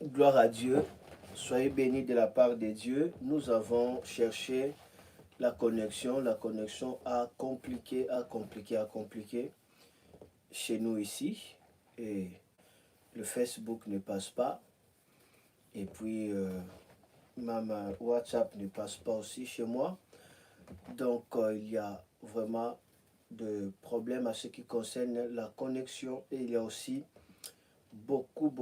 Gloire à Dieu. Soyez bénis de la part de Dieu. Nous avons cherché la connexion. La connexion a compliqué, chez nous ici. Et le Facebook ne passe pas. Et puis, même WhatsApp ne passe pas aussi chez moi. Donc, il y a vraiment de problèmes à ce qui concerne la connexion. Et il y a aussi beaucoup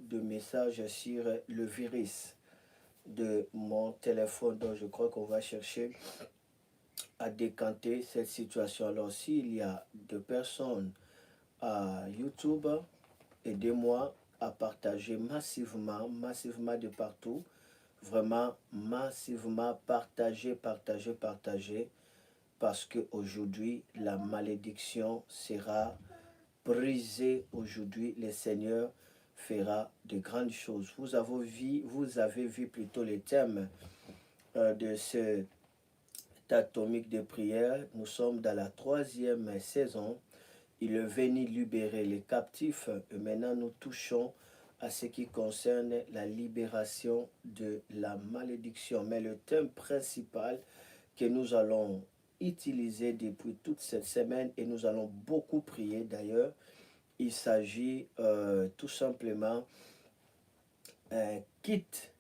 de messages sur le virus de mon téléphone. Donc je crois qu'on va chercher à décanter cette situation. Alors s'il y a des personnes à YouTube, aidez-moi à partager massivement de partout. Vraiment massivement partager. Parce qu'aujourd'hui, la malédiction sera brisée. Aujourd'hui, le Seigneur fera de grandes choses. Vous avez vu plutôt les thèmes de cet atomique de prière. Nous sommes dans la 3e saison. Il est venu libérer les captifs. Et maintenant, nous touchons à ce qui concerne la libération de la malédiction. Mais le thème principal que nous allons utiliser depuis toute cette semaine, et nous allons beaucoup prier d'ailleurs, il s'agit tout simplement quitte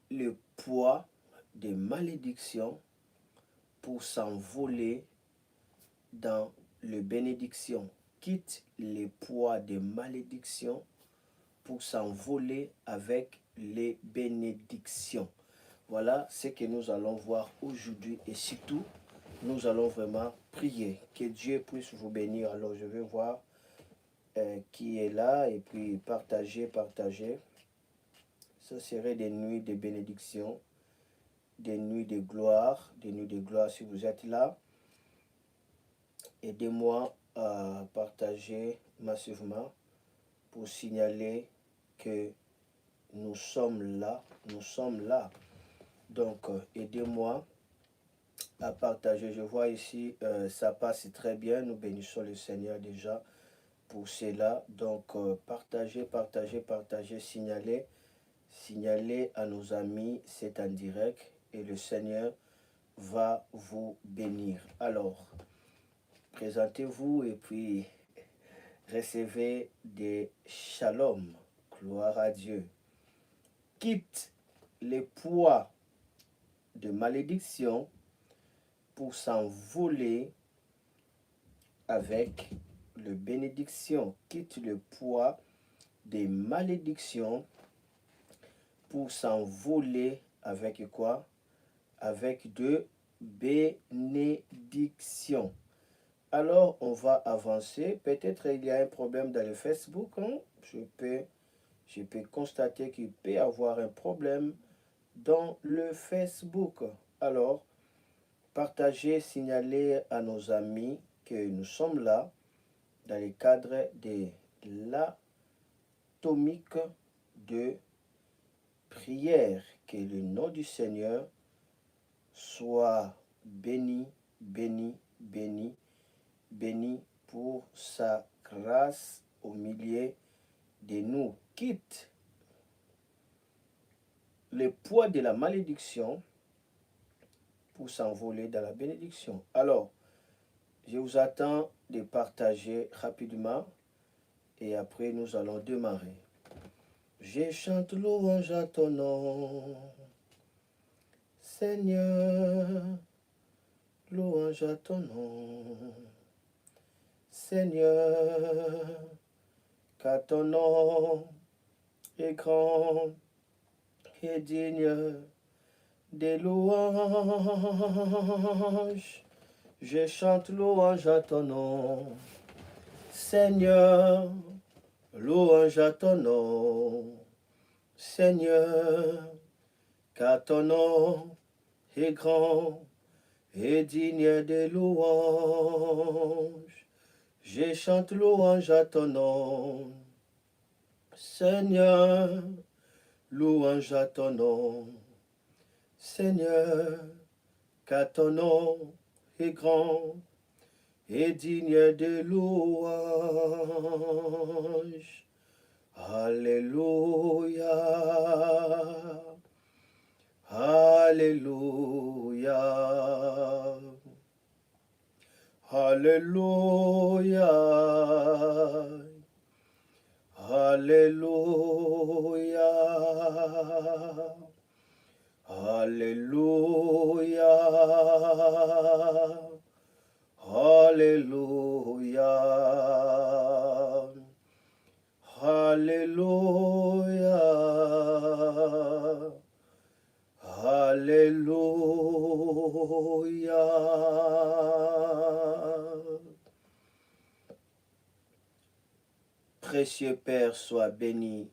le poids des malédictions pour s'envoler dans les bénédictions. Quitte le poids des malédictions pour s'envoler avec les bénédictions. Voilà ce que nous allons voir aujourd'hui et surtout, nous allons vraiment prier. Que Dieu puisse vous bénir. Alors je vais voir qui est là et puis partager. Ce serait des nuits de bénédiction, des nuits de gloire, si vous êtes là. Aidez-moi à partager massivement pour signaler que nous sommes là. Donc, aidez-moi à partager. Je vois ici, ça passe très bien. Nous bénissons le Seigneur déjà pour cela. Donc, partagez, signalez à nos amis, c'est en direct et le Seigneur va vous bénir. Alors, présentez-vous et puis recevez des shalom. Gloire à Dieu. Quitte les poids de malédiction pour s'envoler avec le bénédiction. Quitte le poids des malédictions pour s'envoler avec quoi? Avec de bénédictions. Alors, on va avancer. Peut-être il y a un problème dans le Facebook. Hein? Je peux constater qu'il peut y avoir un problème dans le Facebook. Alors, partagez, signalez à nos amis que nous sommes là dans le cadre de l'atomique de prière. Que le nom du Seigneur soit béni pour sa grâce au milieu de nous. Quitte le poids de la malédiction pour s'envoler dans la bénédiction. Alors, je vous attends de partager rapidement et après nous allons démarrer. Je chante louange à ton nom, Seigneur, louange à ton nom, Seigneur, car ton nom est grand et digne des louanges. Je chante louange à ton nom, Seigneur, louange à ton nom, Seigneur, car ton nom est grand et digne de louanges. Je chante louange à ton nom, Seigneur, louange à ton nom, Seigneur, car ton nom est grand et digne de louange. Alléluia. Alléluia. Alléluia. Alléluia. Alléluia. Alléluia. Alléluia. Alléluia. Précieux Père, sois béni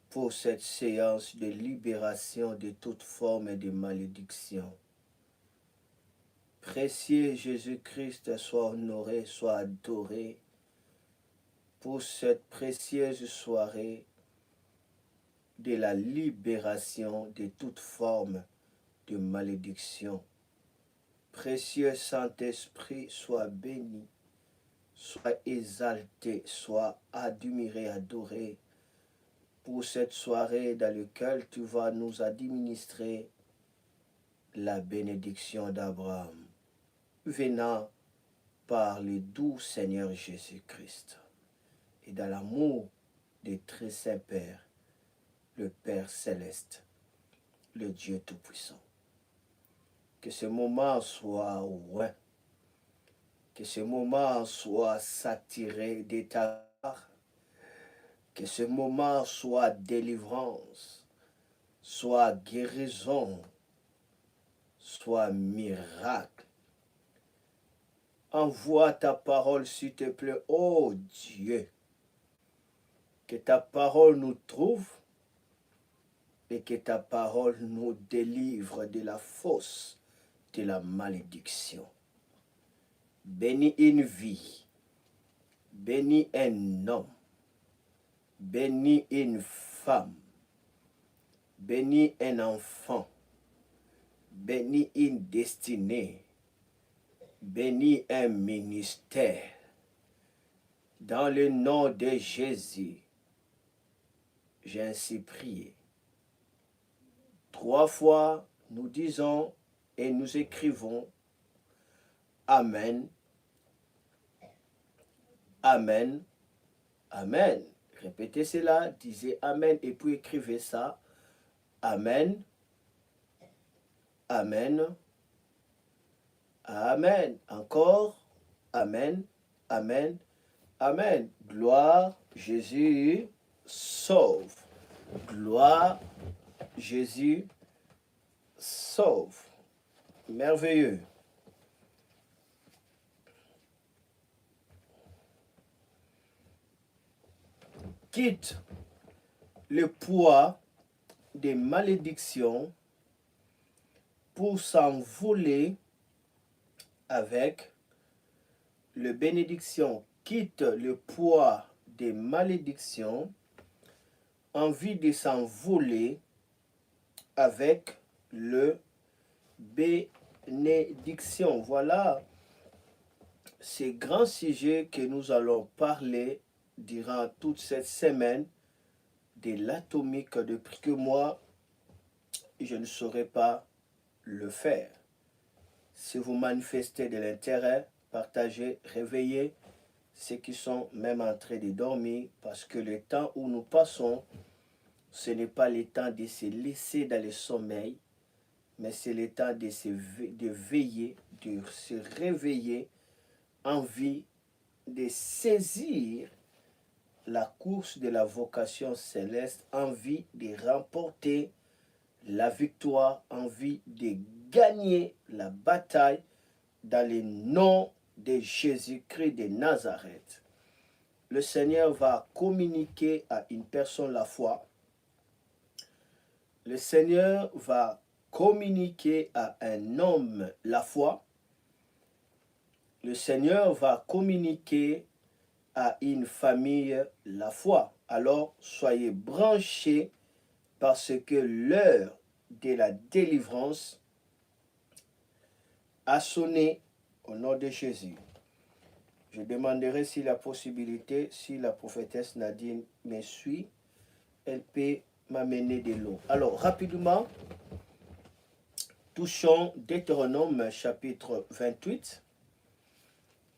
pour cette séance de libération de toute forme de malédiction. Précieux Jésus-Christ, sois honoré, sois adoré pour cette précieuse soirée de la libération de toute forme de malédiction. Précieux Saint-Esprit, sois béni, sois exalté, sois admiré, adoré pour cette soirée dans laquelle tu vas nous administrer la bénédiction d'Abraham, venant par le doux Seigneur Jésus-Christ et dans l'amour des très saints Pères, le Père céleste, le Dieu tout-puissant. Que ce moment soit loin, que ce moment soit saturé de ta part, que ce moment soit délivrance, soit guérison, soit miracle. Envoie ta parole, s'il te plaît, ô Dieu, que ta parole nous trouve et que ta parole nous délivre de la fausse, de la malédiction. Bénis une vie, bénis un homme, bénis une femme, bénis un enfant, bénis une destinée, bénis un ministère. Dans le nom de Jésus, j'ai ainsi prié. 3 fois, nous disons et nous écrivons Amen, Amen, Amen. Répétez cela, disez Amen et puis écrivez ça. Amen, Amen, Amen. Encore, Amen, Amen, Amen. Gloire, Jésus sauve. Gloire, Jésus sauve. Merveilleux. Quitte le poids des malédictions pour s'envoler avec le bénédiction. Quitte le poids des malédictions, envie de s'envoler avec le bénédiction. Voilà ces grands sujets que nous allons parler durant toute cette semaine de l'atomique depuis que moi, je ne saurais pas le faire. Si vous manifestez de l'intérêt, partagez, réveillez ceux qui sont même en train de dormir, parce que le temps où nous passons, ce n'est pas le temps de se laisser dans le sommeil, mais c'est le temps de veiller, de se réveiller, envie de saisir la course de la vocation céleste, envie de remporter la victoire, envie de gagner la bataille dans le nom de Jésus-Christ de Nazareth. Le Seigneur va communiquer à une personne la foi. Le Seigneur va communiquer à un homme la foi. Le Seigneur va communiquer à une famille la foi. Alors, soyez branchés parce que l'heure de la délivrance a sonné au nom de Jésus. Je demanderai si la possibilité, si la prophétesse Nadine me suit, elle peut m'amener de l'eau. Alors, rapidement, touchons Deutéronome chapitre 28.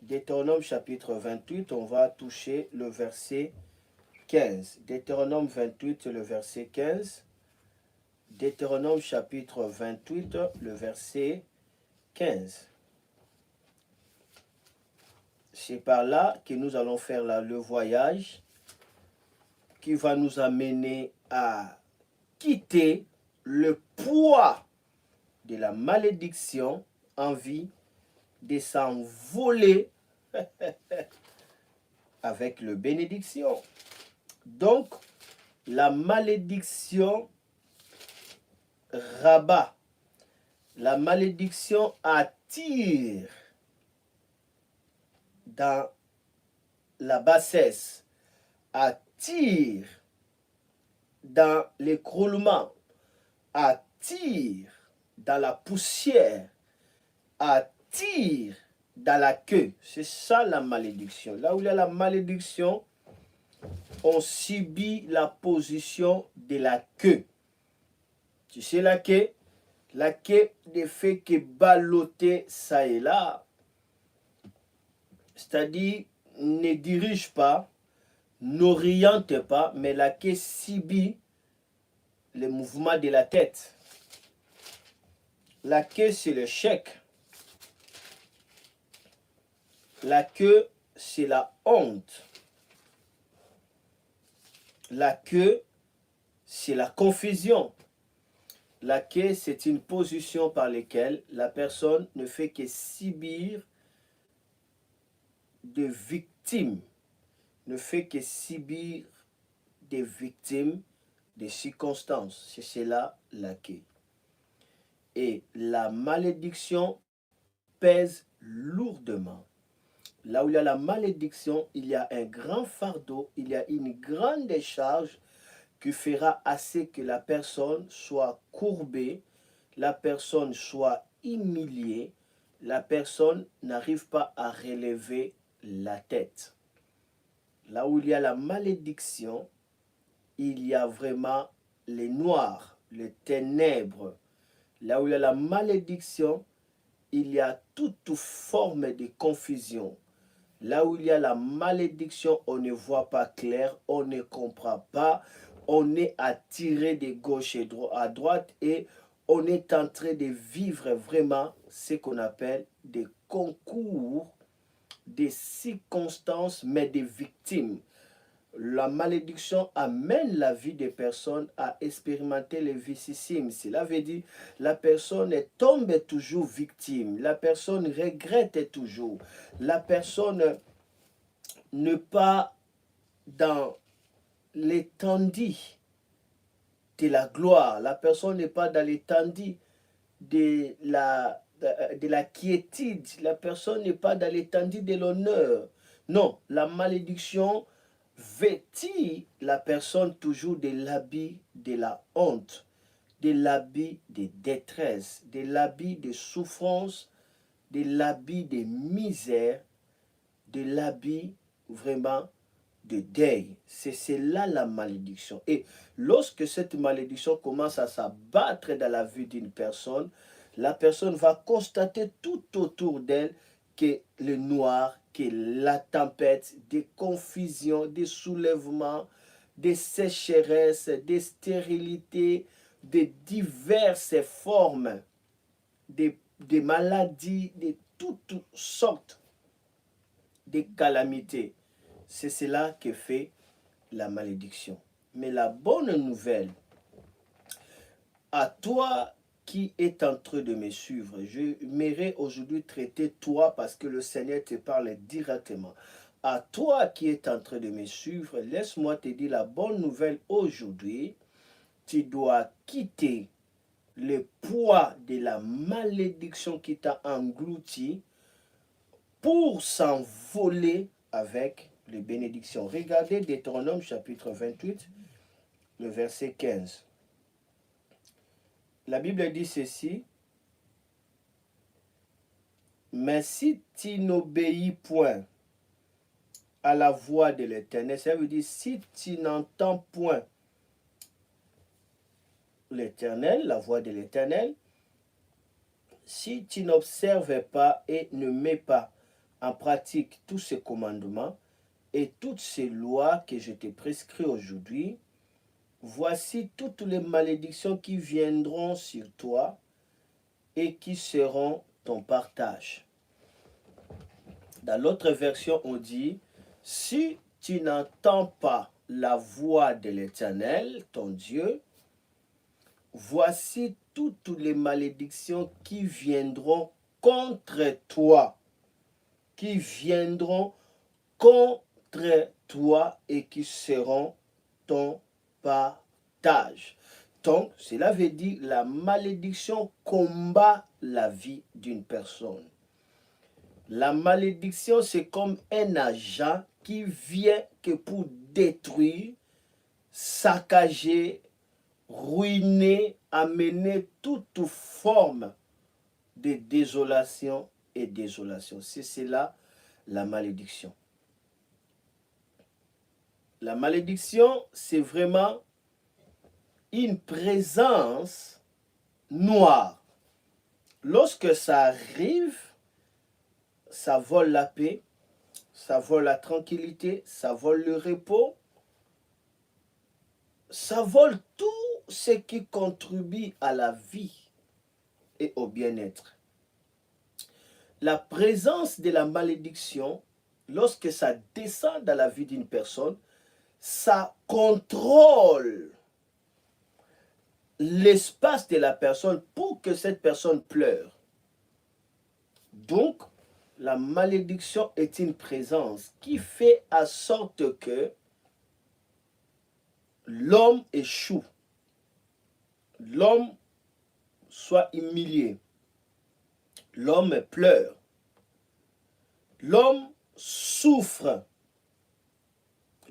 Deutéronome chapitre 28, on va toucher le verset 15. Deutéronome 28, le verset 15. Deutéronome chapitre 28, le verset 15. C'est par là que nous allons faire le voyage qui va nous amener à quitter le poids de la malédiction en vie, de s'envoler avec le bénédiction. Donc, la malédiction rabat, la malédiction attire dans la bassesse, attire dans l'écroulement, attire dans la poussière, attire dans la queue. C'est ça la malédiction. Là où il y a la malédiction, on subit la position de la queue. Tu sais la queue? La queue ne fait que ballotter ça et là. C'est-à-dire, ne dirige pas, n'oriente pas, mais la queue subit le mouvement de la tête. La queue, c'est le chèque. La queue, c'est la honte. La queue, c'est la confusion. La queue, c'est une position par laquelle la personne ne fait que subir de victimes, ne fait que subir des victimes, des circonstances. C'est cela la queue. Et la malédiction pèse lourdement. Là où il y a la malédiction, il y a un grand fardeau, il y a une grande charge qui fera assez que la personne soit courbée, la personne soit humiliée, la personne n'arrive pas à relever la tête. Là où il y a la malédiction, il y a vraiment les noirs, les ténèbres. Là où il y a la malédiction, il y a toute forme de confusion. Là où il y a la malédiction, on ne voit pas clair, on ne comprend pas, on est attiré de gauche et à droite et on est en train de vivre vraiment ce qu'on appelle des concours, des circonstances, mais des victimes. La malédiction amène la vie des personnes à expérimenter les vicissitudes. Cela veut dire la personne tombe toujours victime, la personne regrette toujours, la personne n'est pas dans l'étendue de la gloire, la personne n'est pas dans l'étendue de la quiétude, la personne n'est pas dans l'étendue de l'honneur. Non, la malédiction vêtit la personne toujours de l'habit de la honte, de l'habit de détresse, de l'habit de souffrance, de l'habit de misère, de l'habit vraiment de deuil. C'est là la malédiction. Et lorsque cette malédiction commence à s'abattre dans la vie d'une personne, la personne va constater tout autour d'elle que le noir, que la tempête, des confusions, des soulèvements, des sécheresses, des stérilités, de diverses formes, des maladies, de toutes sortes de calamités. C'est cela que fait la malédiction. Mais la bonne nouvelle, à toi qui est en train de me suivre, je m'aimerais aujourd'hui traiter toi parce que le Seigneur te parle directement. À toi qui est en train de me suivre, laisse-moi te dire la bonne nouvelle aujourd'hui. Tu dois quitter le poids de la malédiction qui t'a englouti pour s'envoler avec les bénédictions. Regardez Deutéronome chapitre 28, le verset 15. La Bible dit ceci: mais si tu n'obéis point à la voix de l'Éternel, ça veut dire si tu n'entends point l'Éternel, la voix de l'Éternel, si tu n'observes pas et ne mets pas en pratique tous ces commandements et toutes ces lois que je te prescris aujourd'hui, voici toutes les malédictions qui viendront sur toi et qui seront ton partage. Dans l'autre version, on dit, si tu n'entends pas la voix de l'Éternel, ton Dieu, voici toutes les malédictions qui viendront contre toi, qui viendront contre toi et qui seront ton partage. Donc, cela veut dire la malédiction combat la vie d'une personne. La malédiction, c'est comme un agent qui vient que pour détruire, saccager, ruiner, amener toute forme de désolation et désolation. C'est cela la malédiction. La malédiction, c'est vraiment une présence noire. Lorsque ça arrive, ça vole la paix, ça vole la tranquillité, ça vole le repos, ça vole tout ce qui contribue à la vie et au bien-être. La présence de la malédiction, lorsque ça descend dans la vie d'une personne, ça contrôle l'espace de la personne pour que cette personne pleure. Donc, la malédiction est une présence qui fait en sorte que l'homme échoue, l'homme soit humilié, l'homme pleure, l'homme souffre,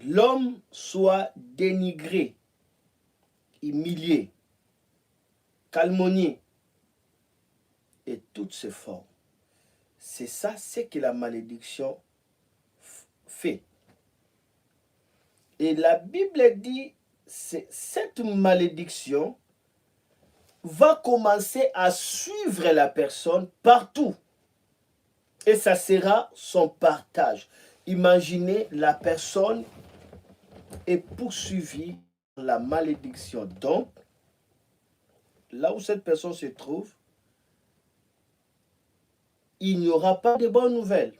l'homme soit dénigré, humilié, calomnié et toutes ces formes. C'est ça, c'est que la malédiction fait. Et la Bible dit, cette malédiction va commencer à suivre la personne partout. Et ça sera son partage. Imaginez, la personne est poursuivie par la malédiction. Donc, là où cette personne se trouve, il n'y aura pas de bonnes nouvelles.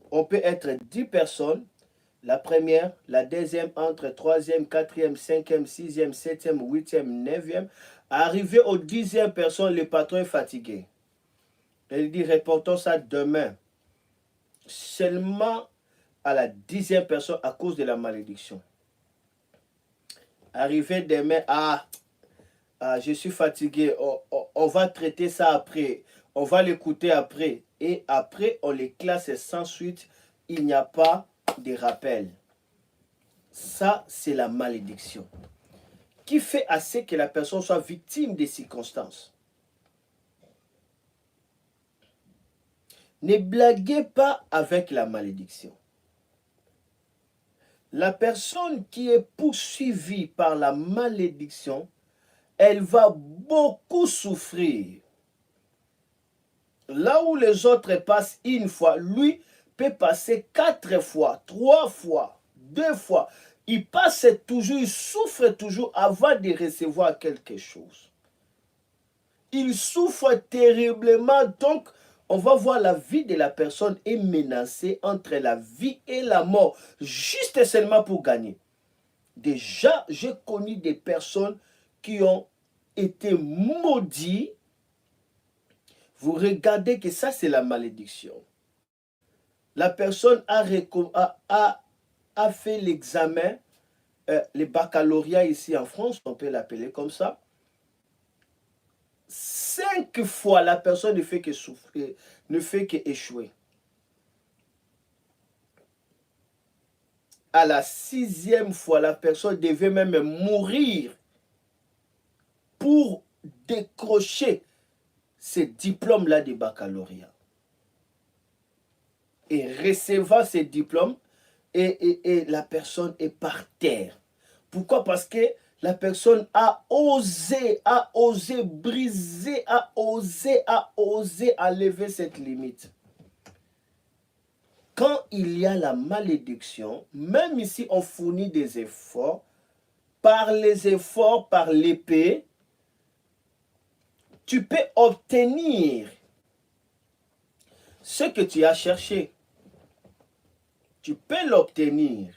On peut être 10 personnes, la première, la deuxième, entre troisième, quatrième, cinquième, sixième, septième, huitième, neuvième. Arrivé aux 10e personne, le patron est fatigué. Il dit, reportons ça demain. Seulement à la 10e personne à cause de la malédiction. Arrivé demain, je suis fatigué, on va traiter ça après, on va l'écouter après. Et après, on les classe sans suite, il n'y a pas de rappel. Ça, c'est la malédiction qui fait assez que la personne soit victime des circonstances. Ne blaguez pas avec la malédiction. La personne qui est poursuivie par la malédiction, elle va beaucoup souffrir. Là où les autres passent une fois, lui peut passer 4 fois, 3 fois, 2 fois. Il passe toujours, il souffre toujours avant de recevoir quelque chose. Il souffre terriblement, donc on va voir la vie de la personne est menacée entre la vie et la mort, juste seulement pour gagner. Déjà, j'ai connu des personnes qui ont été maudites. Vous regardez que ça, c'est la malédiction. La personne a fait l'examen, le baccalauréat ici en France, on peut l'appeler comme ça. 5 fois, la personne ne fait que souffrir, ne fait qu'échouer. À la 6e fois, la personne devait même mourir pour décrocher ce diplôme-là de baccalauréat. et recevant ses diplômes, et la personne est par terre. Pourquoi? Parce que la personne a osé briser, a osé enlever cette limite. Quand il y a la malédiction, même ici on fournit des efforts, par les efforts, par l'épée, tu peux obtenir ce que tu as cherché. Tu peux l'obtenir.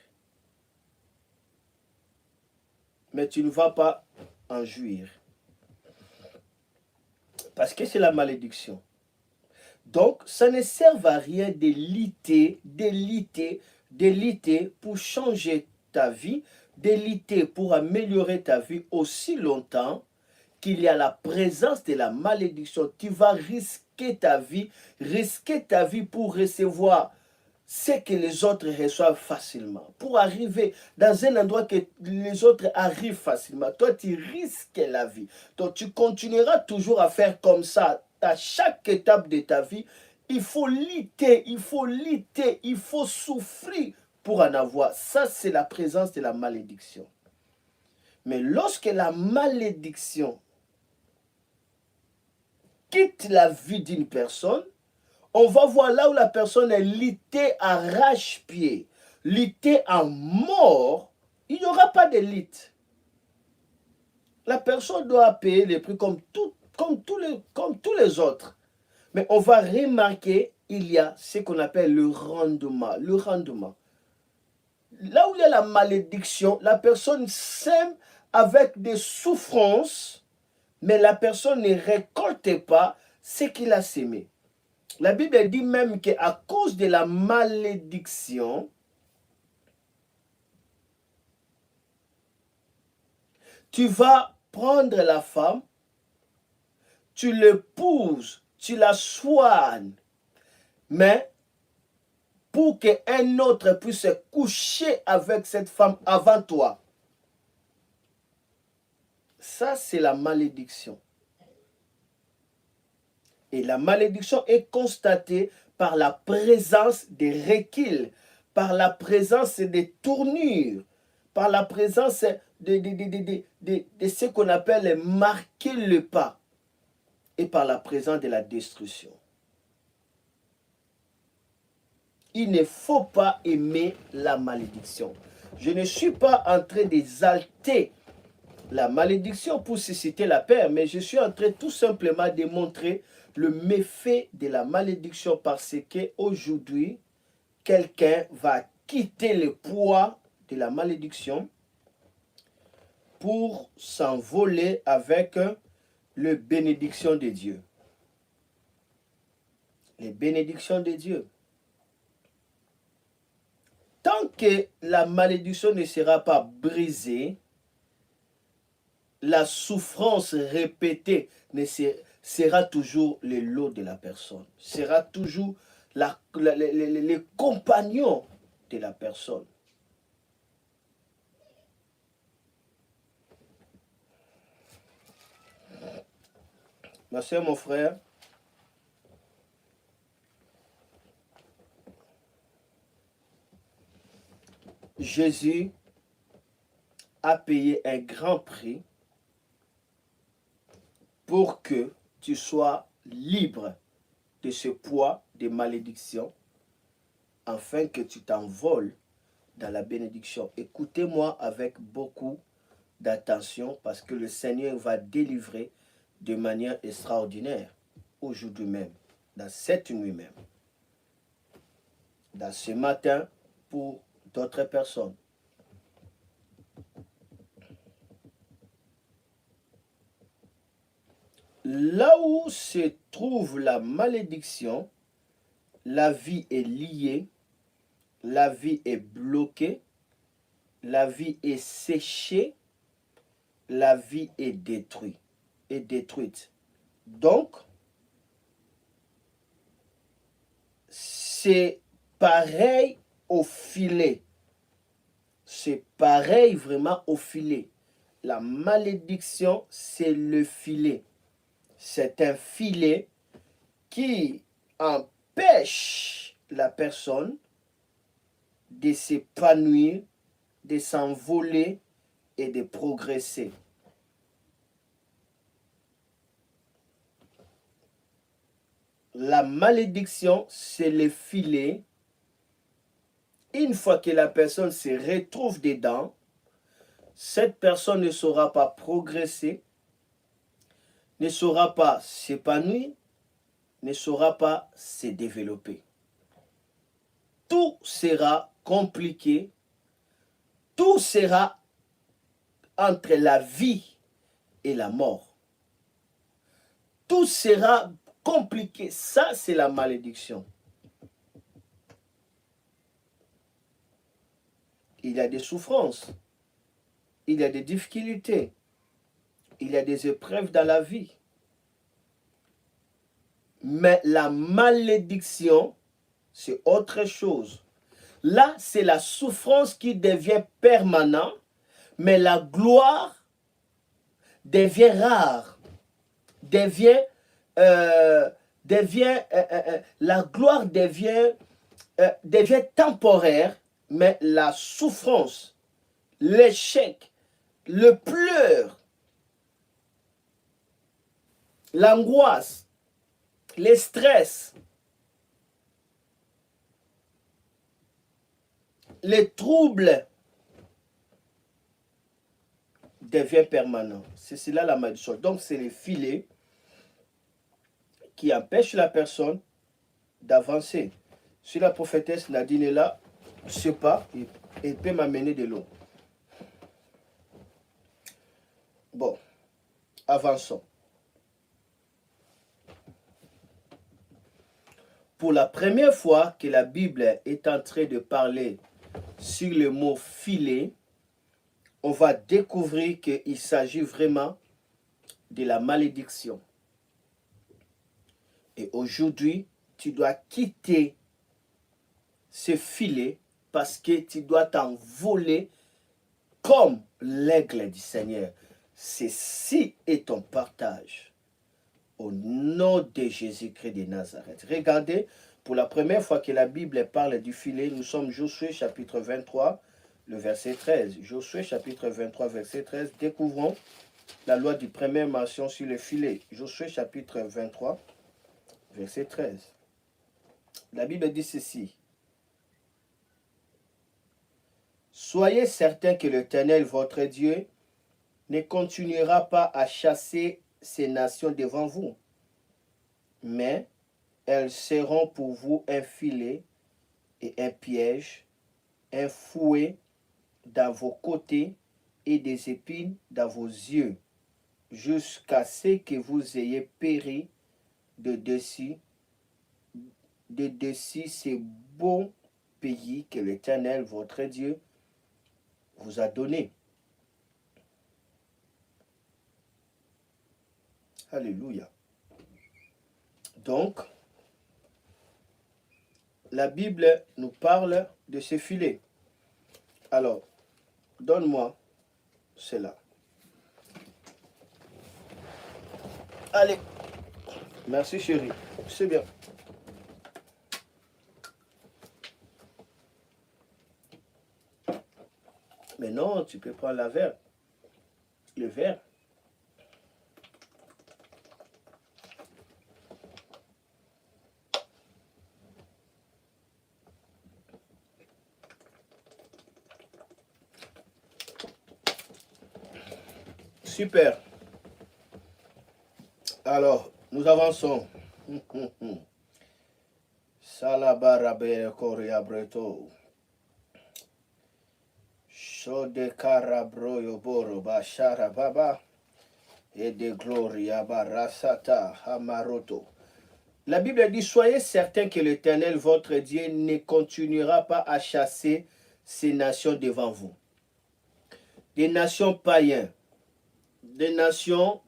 Mais tu ne vas pas en jouir. Parce que c'est la malédiction. Donc, ça ne sert à rien de lutter pour changer ta vie, de lutter pour améliorer ta vie aussi longtemps qu'il y a la présence de la malédiction. Tu vas risquer ta vie pour recevoir ce que les autres reçoivent facilement. Pour arriver dans un endroit que les autres arrivent facilement. Toi, tu risques la vie. Donc, tu continueras toujours à faire comme ça. À chaque étape de ta vie, il faut lutter, il faut souffrir pour en avoir. Ça, c'est la présence de la malédiction. Mais lorsque la malédiction quitte la vie d'une personne, on va voir là où la personne est luttée arrache-pied, luttée en mort, il n'y aura pas de lutte. La personne doit payer les prix comme tous les autres. Mais on va remarquer, il y a ce qu'on appelle le rendement. Le rendement. Là où il y a la malédiction, la personne sème avec des souffrances, mais la personne ne récolte pas ce qu'il a sémé. La Bible dit même qu'à cause de la malédiction, tu vas prendre la femme, tu l'épouses, tu la soignes, mais pour qu'un autre puisse coucher avec cette femme avant toi. Ça, c'est la malédiction. Et la malédiction est constatée par la présence des reculs, par la présence des tournures, par la présence de ce qu'on appelle marquer le pas, et par la présence de la destruction. Il ne faut pas aimer la malédiction. Je ne suis pas en train d'exalter la malédiction pour susciter la peur, mais je suis en train tout simplement de montrer le méfait de la malédiction, parce qu'aujourd'hui, quelqu'un va quitter le poids de la malédiction pour s'envoler avec les bénédictions de Dieu. Les bénédictions de Dieu. Tant que la malédiction ne sera pas brisée, la souffrance répétée sera toujours le lot de la personne, sera toujours les compagnons de la personne. Ma soeur, mon frère, Jésus a payé un grand prix pour que tu sois libre de ce poids de malédiction, afin que tu t'envoles dans la bénédiction. Écoutez-moi avec beaucoup d'attention, parce que le Seigneur va délivrer de manière extraordinaire aujourd'hui même, dans cette nuit même, dans ce matin pour d'autres personnes. Là où se trouve la malédiction, la vie est liée, la vie est bloquée, la vie est séchée, la vie est détruite. Donc, c'est pareil au filet. C'est pareil vraiment au filet. La malédiction, c'est le filet. C'est un filet qui empêche la personne de s'épanouir, de s'envoler et de progresser. La malédiction, c'est le filet. Une fois que la personne se retrouve dedans, cette personne ne saura pas progresser, ne saura pas s'épanouir, ne saura pas se développer. Tout sera compliqué, tout sera entre la vie et la mort. Tout sera compliqué. Ça, c'est la malédiction. Il y a des souffrances, il y a des difficultés, il y a des épreuves dans la vie. Mais la malédiction, c'est autre chose. Là, c'est la souffrance qui devient permanente, mais la gloire devient rare, la gloire devient temporaire, mais la souffrance, l'échec, le pleur, l'angoisse, le stress, les troubles devient permanent. C'est cela la malédiction. Donc c'est le filet qui empêche la personne d'avancer. Si la prophétesse Nadine est là, je ne sais pas, elle peut m'amener de l'eau. Bon, avançons. Pour la première fois que la Bible est en train de parler sur le mot filet, on va découvrir qu'il s'agit vraiment de la malédiction. Et aujourd'hui, tu dois quitter ce filet parce que tu dois t'envoler comme l'aigle du Seigneur. Ceci est ton partage. Au nom de Jésus-Christ de Nazareth. Regardez, pour la première fois que la Bible parle du filet, nous sommes Josué chapitre 23, le verset 13. Josué chapitre 23, verset 13. Découvrons la loi du première mention sur le filet. Josué chapitre 23, verset 13. La Bible dit ceci. Soyez certains que l'Éternel, votre Dieu, ne continuera pas à chasser ces nations devant vous, mais elles seront pour vous un filet et un piège, un fouet dans vos côtés et des épines dans vos yeux, jusqu'à ce que vous ayez péri de dessus ces beaux pays que l'Éternel, votre Dieu, vous a donné. Alléluia. Donc, la Bible nous parle de ces filets. Alors, donne-moi cela. Allez. Merci chérie. C'est bien. Mais non, tu peux prendre la verre. Le verre. Super. Alors, nous avançons. Salabarabe Koriabreto. Shode Karabroyo Boro Bashara Baba. Et de Gloria Barasata Hamaroto. La Bible dit, soyez certains que l'Éternel, votre Dieu, ne continuera pas à chasser ces nations devant vous. Des nations païennes, des nations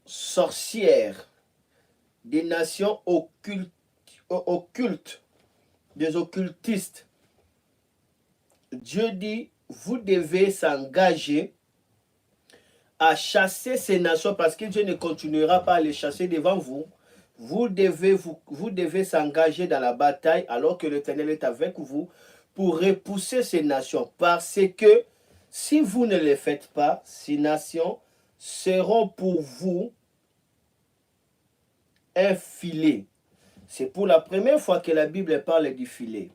sorcières, des nations occultes, des occultistes. Dieu dit, vous devez s'engager à chasser ces nations parce que Dieu ne continuera pas à les chasser devant vous. vous devez s'engager dans la bataille alors que l'Éternel est avec vous pour repousser ces nations. Parce que si vous ne le faites pas, ces nations seront pour vous un filet. C'est pour la première fois que la Bible parle du filet.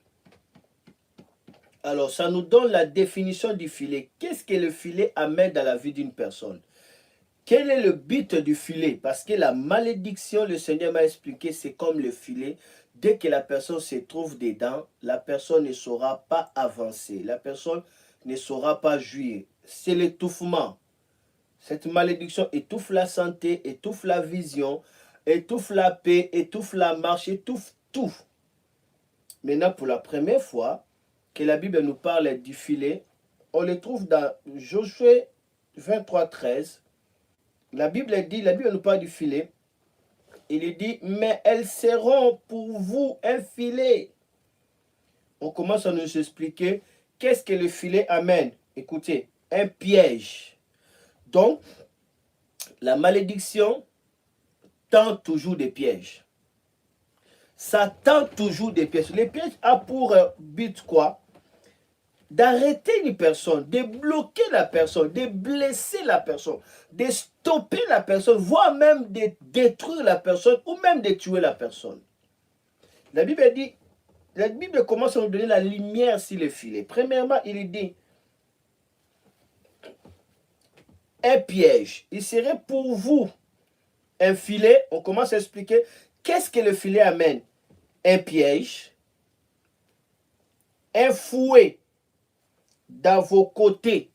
Alors, ça nous donne la définition du filet. Qu'est-ce que le filet amène dans la vie d'une personne? Quel est le but du filet? Parce que la malédiction, le Seigneur m'a expliqué, c'est comme le filet. Dès que la personne se trouve dedans, la personne ne saura pas avancer. La personne ne saura pas jouir. C'est l'étouffement. Cette malédiction étouffe la santé, étouffe la vision, étouffe la paix, étouffe la marche, étouffe tout. Maintenant, pour la première fois que la Bible nous parle du filet, on le trouve dans Josué 23, 13. La Bible nous parle du filet. Il dit, mais elles seront pour vous un filet. On commence à nous expliquer qu'est-ce que le filet amène. Écoutez, un piège. Donc, la malédiction tend toujours des pièges. Ça tend toujours des pièges. Les pièges a pour but quoi? D'arrêter une personne, de bloquer la personne, de blesser la personne, de stopper la personne, voire même de détruire la personne ou même de tuer la personne. La Bible dit, la Bible commence à nous donner la lumière sur le filet. Premièrement, il dit un piège. Il serait pour vous un filet. On commence à expliquer qu'est-ce que le filet amène. Un piège, un fouet dans vos côtés.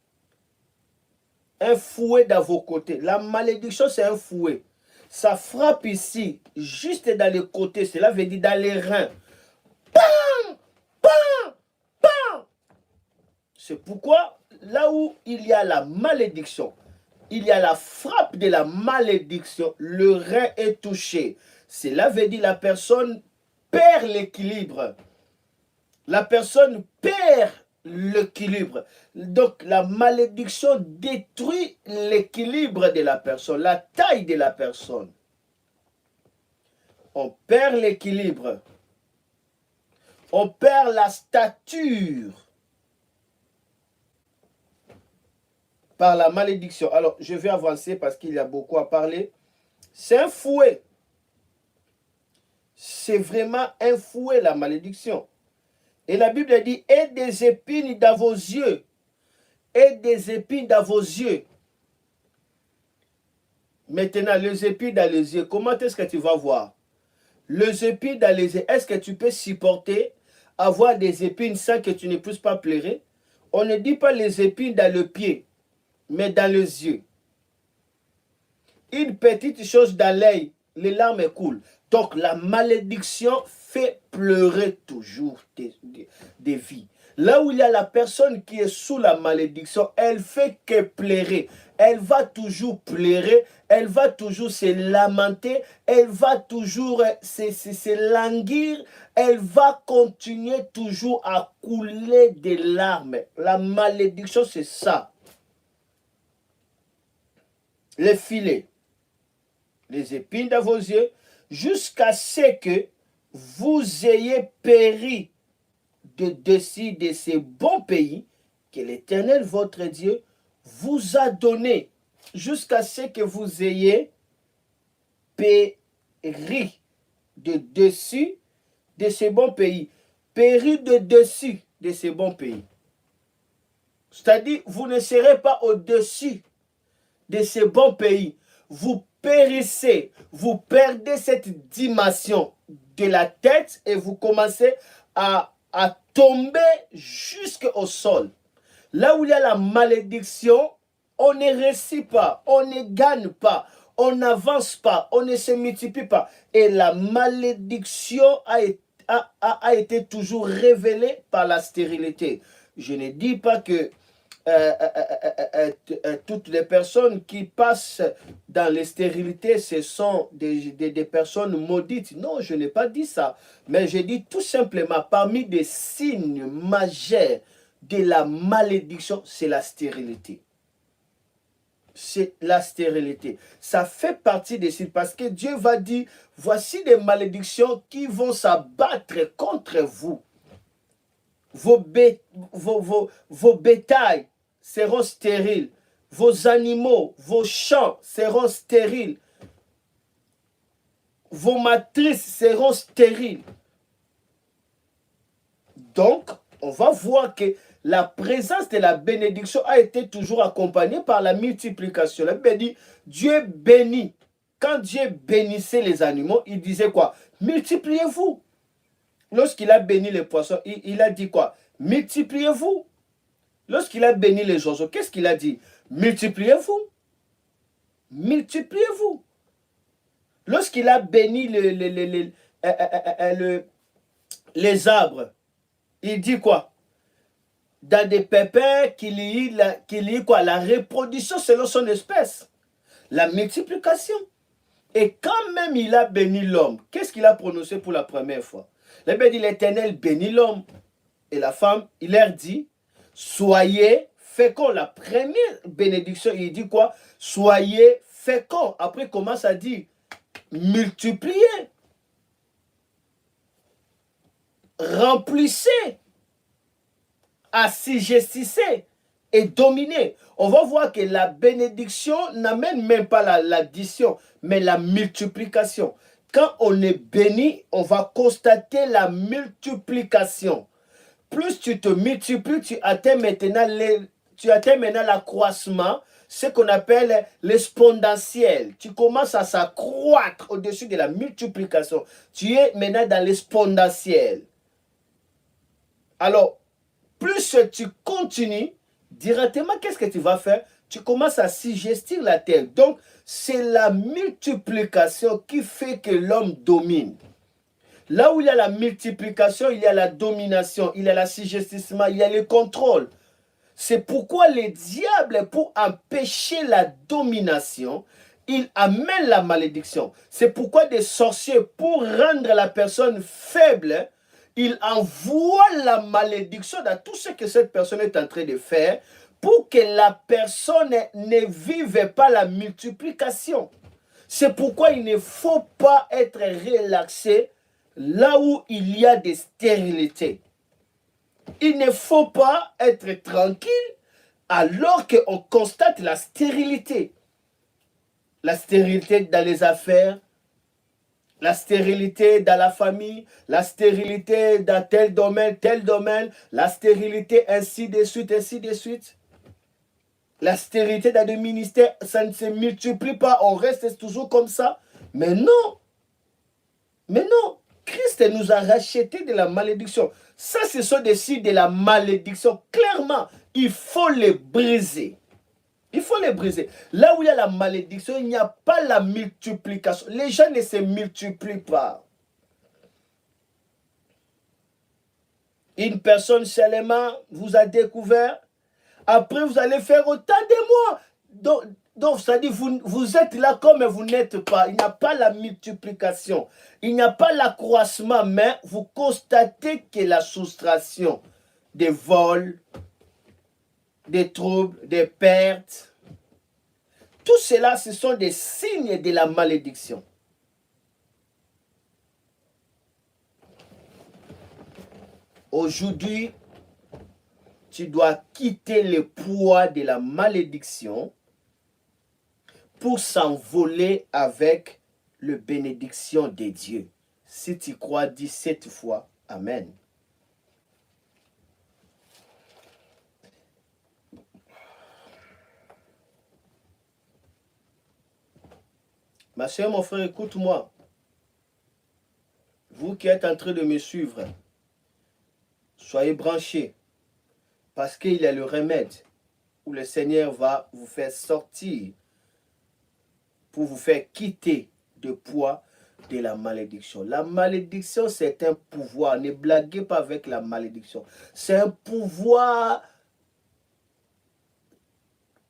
Un fouet dans vos côtés. La malédiction, c'est un fouet. Ça frappe ici, juste dans les côtés. Cela veut dire dans les reins. Pam! Pam! Pam! C'est pourquoi, là où il y a la malédiction, il y a la frappe de la malédiction, le rein est touché. Cela veut dire la personne perd l'équilibre. La personne perd l'équilibre. Donc la malédiction détruit l'équilibre de la personne, la taille de la personne. On perd l'équilibre. On perd la stature par la malédiction. Alors, je vais avancer parce qu'il y a beaucoup à parler. C'est un fouet. C'est vraiment un fouet, la malédiction. Et la Bible dit, et des épines dans vos yeux. Et des épines dans vos yeux. Maintenant, les épines dans les yeux, comment est-ce que tu vas voir? Les épines dans les yeux, est-ce que tu peux supporter avoir des épines sans que tu ne puisses pas pleurer? On ne dit pas les épines dans le pied, mais dans les yeux. Une petite chose dans l'œil, les larmes coulent. Donc la malédiction fait pleurer toujours des vies. Là où il y a la personne qui est sous la malédiction, elle fait que pleurer. Elle va toujours pleurer, elle va toujours se lamenter, elle va toujours se languir, elle va continuer toujours à couler des larmes. La malédiction, c'est ça. Les filets, les épines dans vos yeux, jusqu'à ce que vous ayez péri de dessus de ces bons pays que l'Éternel, votre Dieu, vous a donné, jusqu'à ce que vous ayez péri de dessus de ces bons pays. Péri de dessus de ces bons pays. C'est-à-dire, vous ne serez pas au-dessus de ces bons pays. Vous périssez, vous perdez cette dimension de la tête et vous commencez à tomber jusqu'au sol. Là où il y a la malédiction, on ne réussit pas, on ne gagne pas, on n'avance pas, on ne se multiplie pas. Et la malédiction a été toujours révélée par la stérilité. Je ne dis pas que toutes les personnes qui passent dans les stérilités, ce sont des personnes maudites. Non, je n'ai pas dit ça. Mais je dis tout simplement, parmi des signes majeurs de la malédiction, c'est la stérilité. c'est la stérilité. Ça fait partie des signes parce que Dieu va dire, voici des malédictions qui vont s'abattre contre vous. Vos bétails seront stériles. Vos animaux, vos champs seront stériles. Vos matrices seront stériles. Donc, on va voir que la présence de la bénédiction a été toujours accompagnée par la multiplication. La Bible dit, Dieu bénit. Quand Dieu bénissait les animaux, il disait quoi? Multipliez-vous. Lorsqu'il a béni les poissons, il a dit quoi? Multipliez-vous. Lorsqu'il a béni les oiseaux, qu'est-ce qu'il a dit? Multipliez-vous. Multipliez-vous. Lorsqu'il a béni les arbres, il dit quoi? Dans des pépins qu'il y ait quoi? La reproduction selon son espèce. La multiplication. Et quand même il a béni l'homme, qu'est-ce qu'il a prononcé pour la première fois? La Bible dit, l'Éternel bénit l'homme. Et la femme, il leur dit, soyez féconds. La première bénédiction, il dit quoi? Soyez féconds. Après, il commence à dire, multipliez. Remplissez. Assujettissez et dominez. On va voir que la bénédiction n'amène même pas l'addition, mais la multiplication. Quand on est béni, on va constater la multiplication. Plus tu te multiplies, tu atteins maintenant l'accroissement, ce qu'on appelle l'exponentiel. Tu commences à s'accroître au-dessus de la multiplication. Tu es maintenant dans l'exponentiel. Alors, plus tu continues, directement, qu'est-ce que tu vas faire? Tu commences à suggester la terre. Donc, c'est la multiplication qui fait que l'homme domine. Là où il y a la multiplication, il y a la domination, il y a l'assujettissement, il y a le contrôle. C'est pourquoi le diable, pour empêcher la domination, il amène la malédiction. C'est pourquoi des sorciers, pour rendre la personne faible, il envoie la malédiction dans tout ce que cette personne est en train de faire pour que la personne ne vive pas la multiplication. C'est pourquoi il ne faut pas être relaxé là où il y a des stérilités. Il ne faut pas être tranquille alors qu'on constate la stérilité. La stérilité dans les affaires, la stérilité dans la famille, la stérilité dans tel domaine, la stérilité ainsi de suite, ainsi de suite. La stérilité dans le ministère, ça ne se multiplie pas, on reste toujours comme ça. Mais non, Christ nous a racheté de la malédiction. Ça, ce sont des signes de la malédiction. Clairement, il faut les briser. Il faut les briser. Là où il y a la malédiction, il n'y a pas la multiplication. Les gens ne se multiplient pas. Une personne seulement vous a découvert. Après, vous allez faire autant de mois. Donc ça dit, vous êtes là comme vous n'êtes pas. Il n'y a pas la multiplication. Il n'y a pas l'accroissement, mais vous constatez que la soustraction des vols, des troubles, des pertes, tout cela, ce sont des signes de la malédiction. Aujourd'hui, tu dois quitter le poids de la malédiction pour s'envoler avec la bénédiction de Dieu. Si tu crois, dis 7 fois Amen. Ma soeur, mon frère, écoute-moi. Vous qui êtes en train de me suivre, soyez branchés. Parce qu'il y a le remède où le Seigneur va vous faire sortir pour vous faire quitter le poids de la malédiction. La malédiction, c'est un pouvoir. Ne blaguez pas avec la malédiction. C'est un pouvoir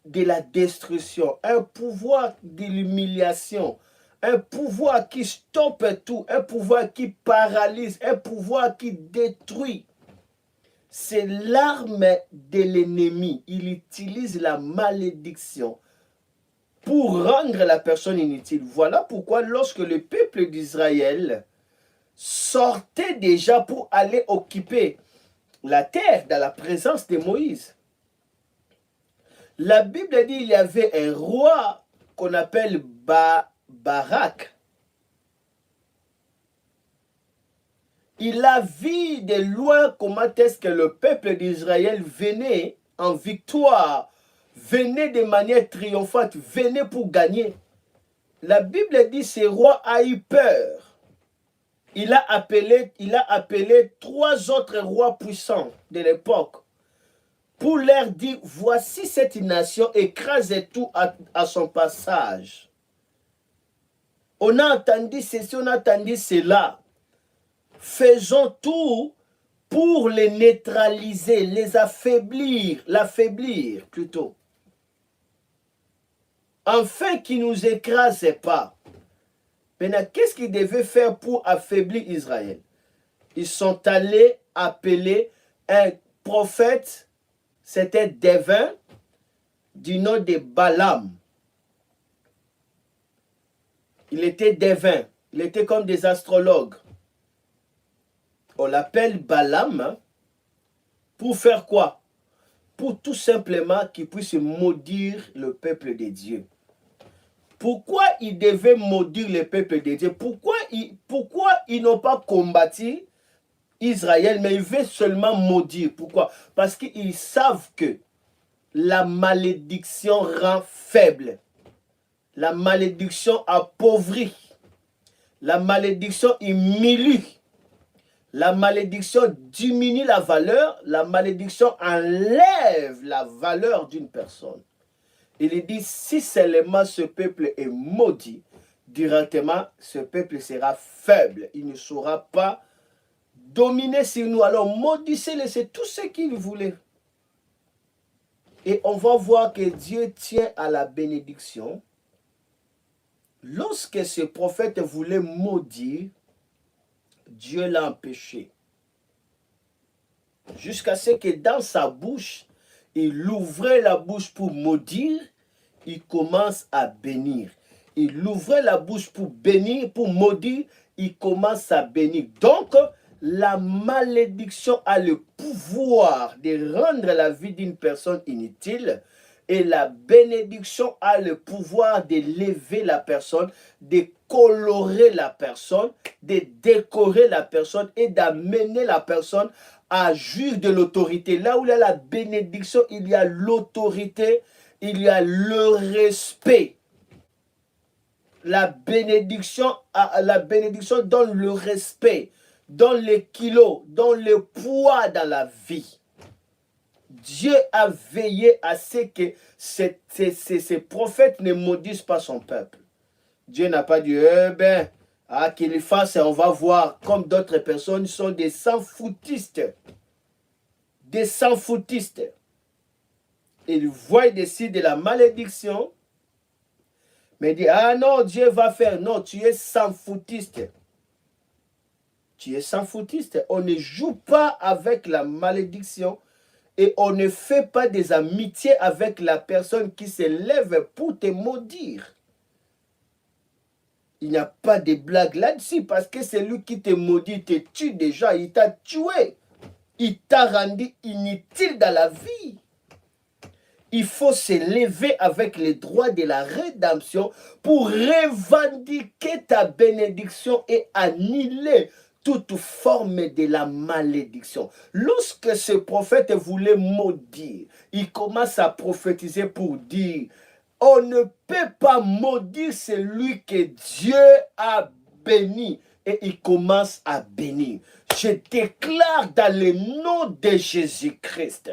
de la destruction, un pouvoir de l'humiliation, un pouvoir qui stoppe tout, un pouvoir qui paralyse, un pouvoir qui détruit. C'est l'arme de l'ennemi. Il utilise la malédiction pour rendre la personne inutile. Voilà pourquoi lorsque le peuple d'Israël sortait déjà pour aller occuper la terre dans la présence de Moïse, la Bible dit qu'il y avait un roi qu'on appelle Barak. Il a vu de loin comment est-ce que le peuple d'Israël venait en victoire, venait de manière triomphante, venait pour gagner. La Bible dit que ce roi a eu peur. Il a appelé 3 autres rois puissants de l'époque pour leur dire, voici cette nation, écrasez tout à son passage. On a entendu ceci, on a entendu cela. Faisons tout pour les neutraliser, les affaiblir, l'affaiblir plutôt. Afin qu'ils ne nous écrasent pas. Maintenant, qu'est-ce qu'ils devaient faire pour affaiblir Israël? Ils sont allés appeler un prophète, c'était devin, du nom de Balaam. Il était devin, il était comme des astrologues. On l'appelle Balaam pour faire quoi? Pour tout simplement qu'il puisse maudire le peuple de Dieu. Pourquoi ils devaient maudire le peuple de Dieu? Pourquoi ils n'ont pas combattu Israël, mais ils veulent seulement maudire? Pourquoi? Parce qu'ils savent que la malédiction rend faible. La malédiction appauvrit. La malédiction humilie. La malédiction diminue la valeur. La malédiction enlève la valeur d'une personne. Il dit, si seulement ce peuple est maudit, directement, ce peuple sera faible. Il ne saura pas dominer sur nous. Alors, maudissez-le, c'est tout ce qu'il voulait. Et on va voir que Dieu tient à la bénédiction. Lorsque ce prophète voulait maudire, Dieu l'a empêché. Jusqu'à ce que dans sa bouche, il ouvrait la bouche pour maudire, il commence à bénir. Il ouvrait la bouche pour bénir, pour maudire, il commence à bénir. Donc, la malédiction a le pouvoir de rendre la vie d'une personne inutile et la bénédiction a le pouvoir de lever la personne, de colorer la personne, de décorer la personne et d'amener la personne à jouir de l'autorité. Là où il y a la bénédiction, il y a l'autorité, il y a le respect. La bénédiction donne le respect, donne le kilo, donne le poids dans la vie. Dieu a veillé à ce que ces prophètes ne maudissent pas son peuple. Dieu n'a pas dit, qu'il fasse, on va voir, comme d'autres personnes sont des sans-foutistes. Des sans-foutistes. Ils voient dessus de la malédiction, mais disent, ah non, Dieu va faire. Non, tu es sans-foutiste. Tu es sans-foutiste. On ne joue pas avec la malédiction et on ne fait pas des amitiés avec la personne qui se lève pour te maudire. Il n'y a pas de blague là-dessus parce que celui qui te maudit te tue déjà. Il t'a tué. Il t'a rendu inutile dans la vie. Il faut se lever avec les droits de la rédemption pour revendiquer ta bénédiction et annuler toute forme de la malédiction. Lorsque ce prophète voulait maudire, il commence à prophétiser pour dire, on ne peut pas maudire celui que Dieu a béni. Et il commence à bénir. Je déclare dans le nom de Jésus-Christ,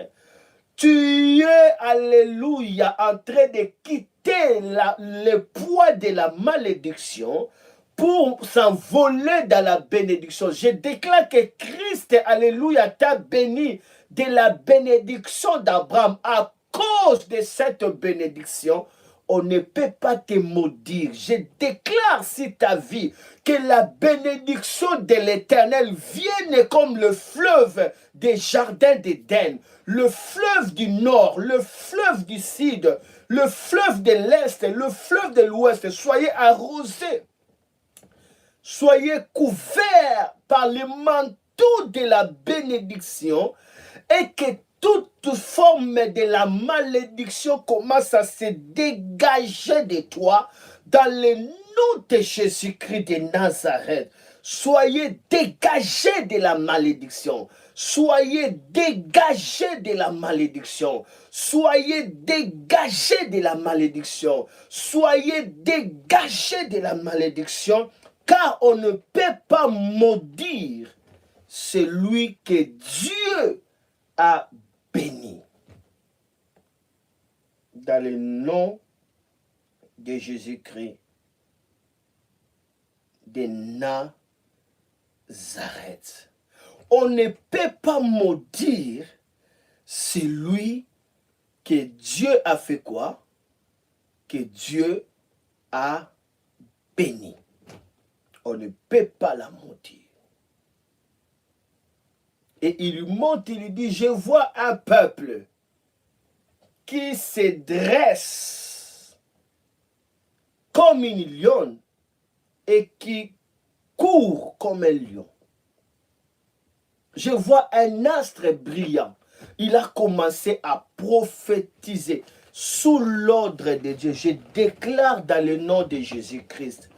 tu es, alléluia, en train de quitter le poids de la malédiction pour s'envoler dans la bénédiction. Je déclare que Christ, alléluia, t'a béni de la bénédiction d'Abraham. À cause de cette bénédiction, on ne peut pas te maudire. Je déclare sur ta vie que la bénédiction de l'Éternel vienne comme le fleuve des jardins d'Éden, le fleuve du nord, le fleuve du sud, le fleuve de l'Est, le fleuve de l'Ouest, soyez arrosés. Soyez couverts par le manteau de la bénédiction et que toute forme de la malédiction commence à se dégager de toi dans le nom de Jésus-Christ de Nazareth. Soyez dégagés de la malédiction. Soyez dégagés de la malédiction. Soyez dégagés de la malédiction. Soyez dégagés de la malédiction. Car on ne peut pas maudire celui que Dieu a béni. Dans le nom de Jésus-Christ de Nazareth. On ne peut pas maudire celui que Dieu a fait quoi? Que Dieu a béni. On ne peut pas la maudire. Et il monte, il dit, je vois un peuple qui se dresse comme une lionne et qui court comme un lion. Je vois un astre brillant. Il a commencé à prophétiser sous l'ordre de Dieu. Je déclare dans le nom de Jésus-Christ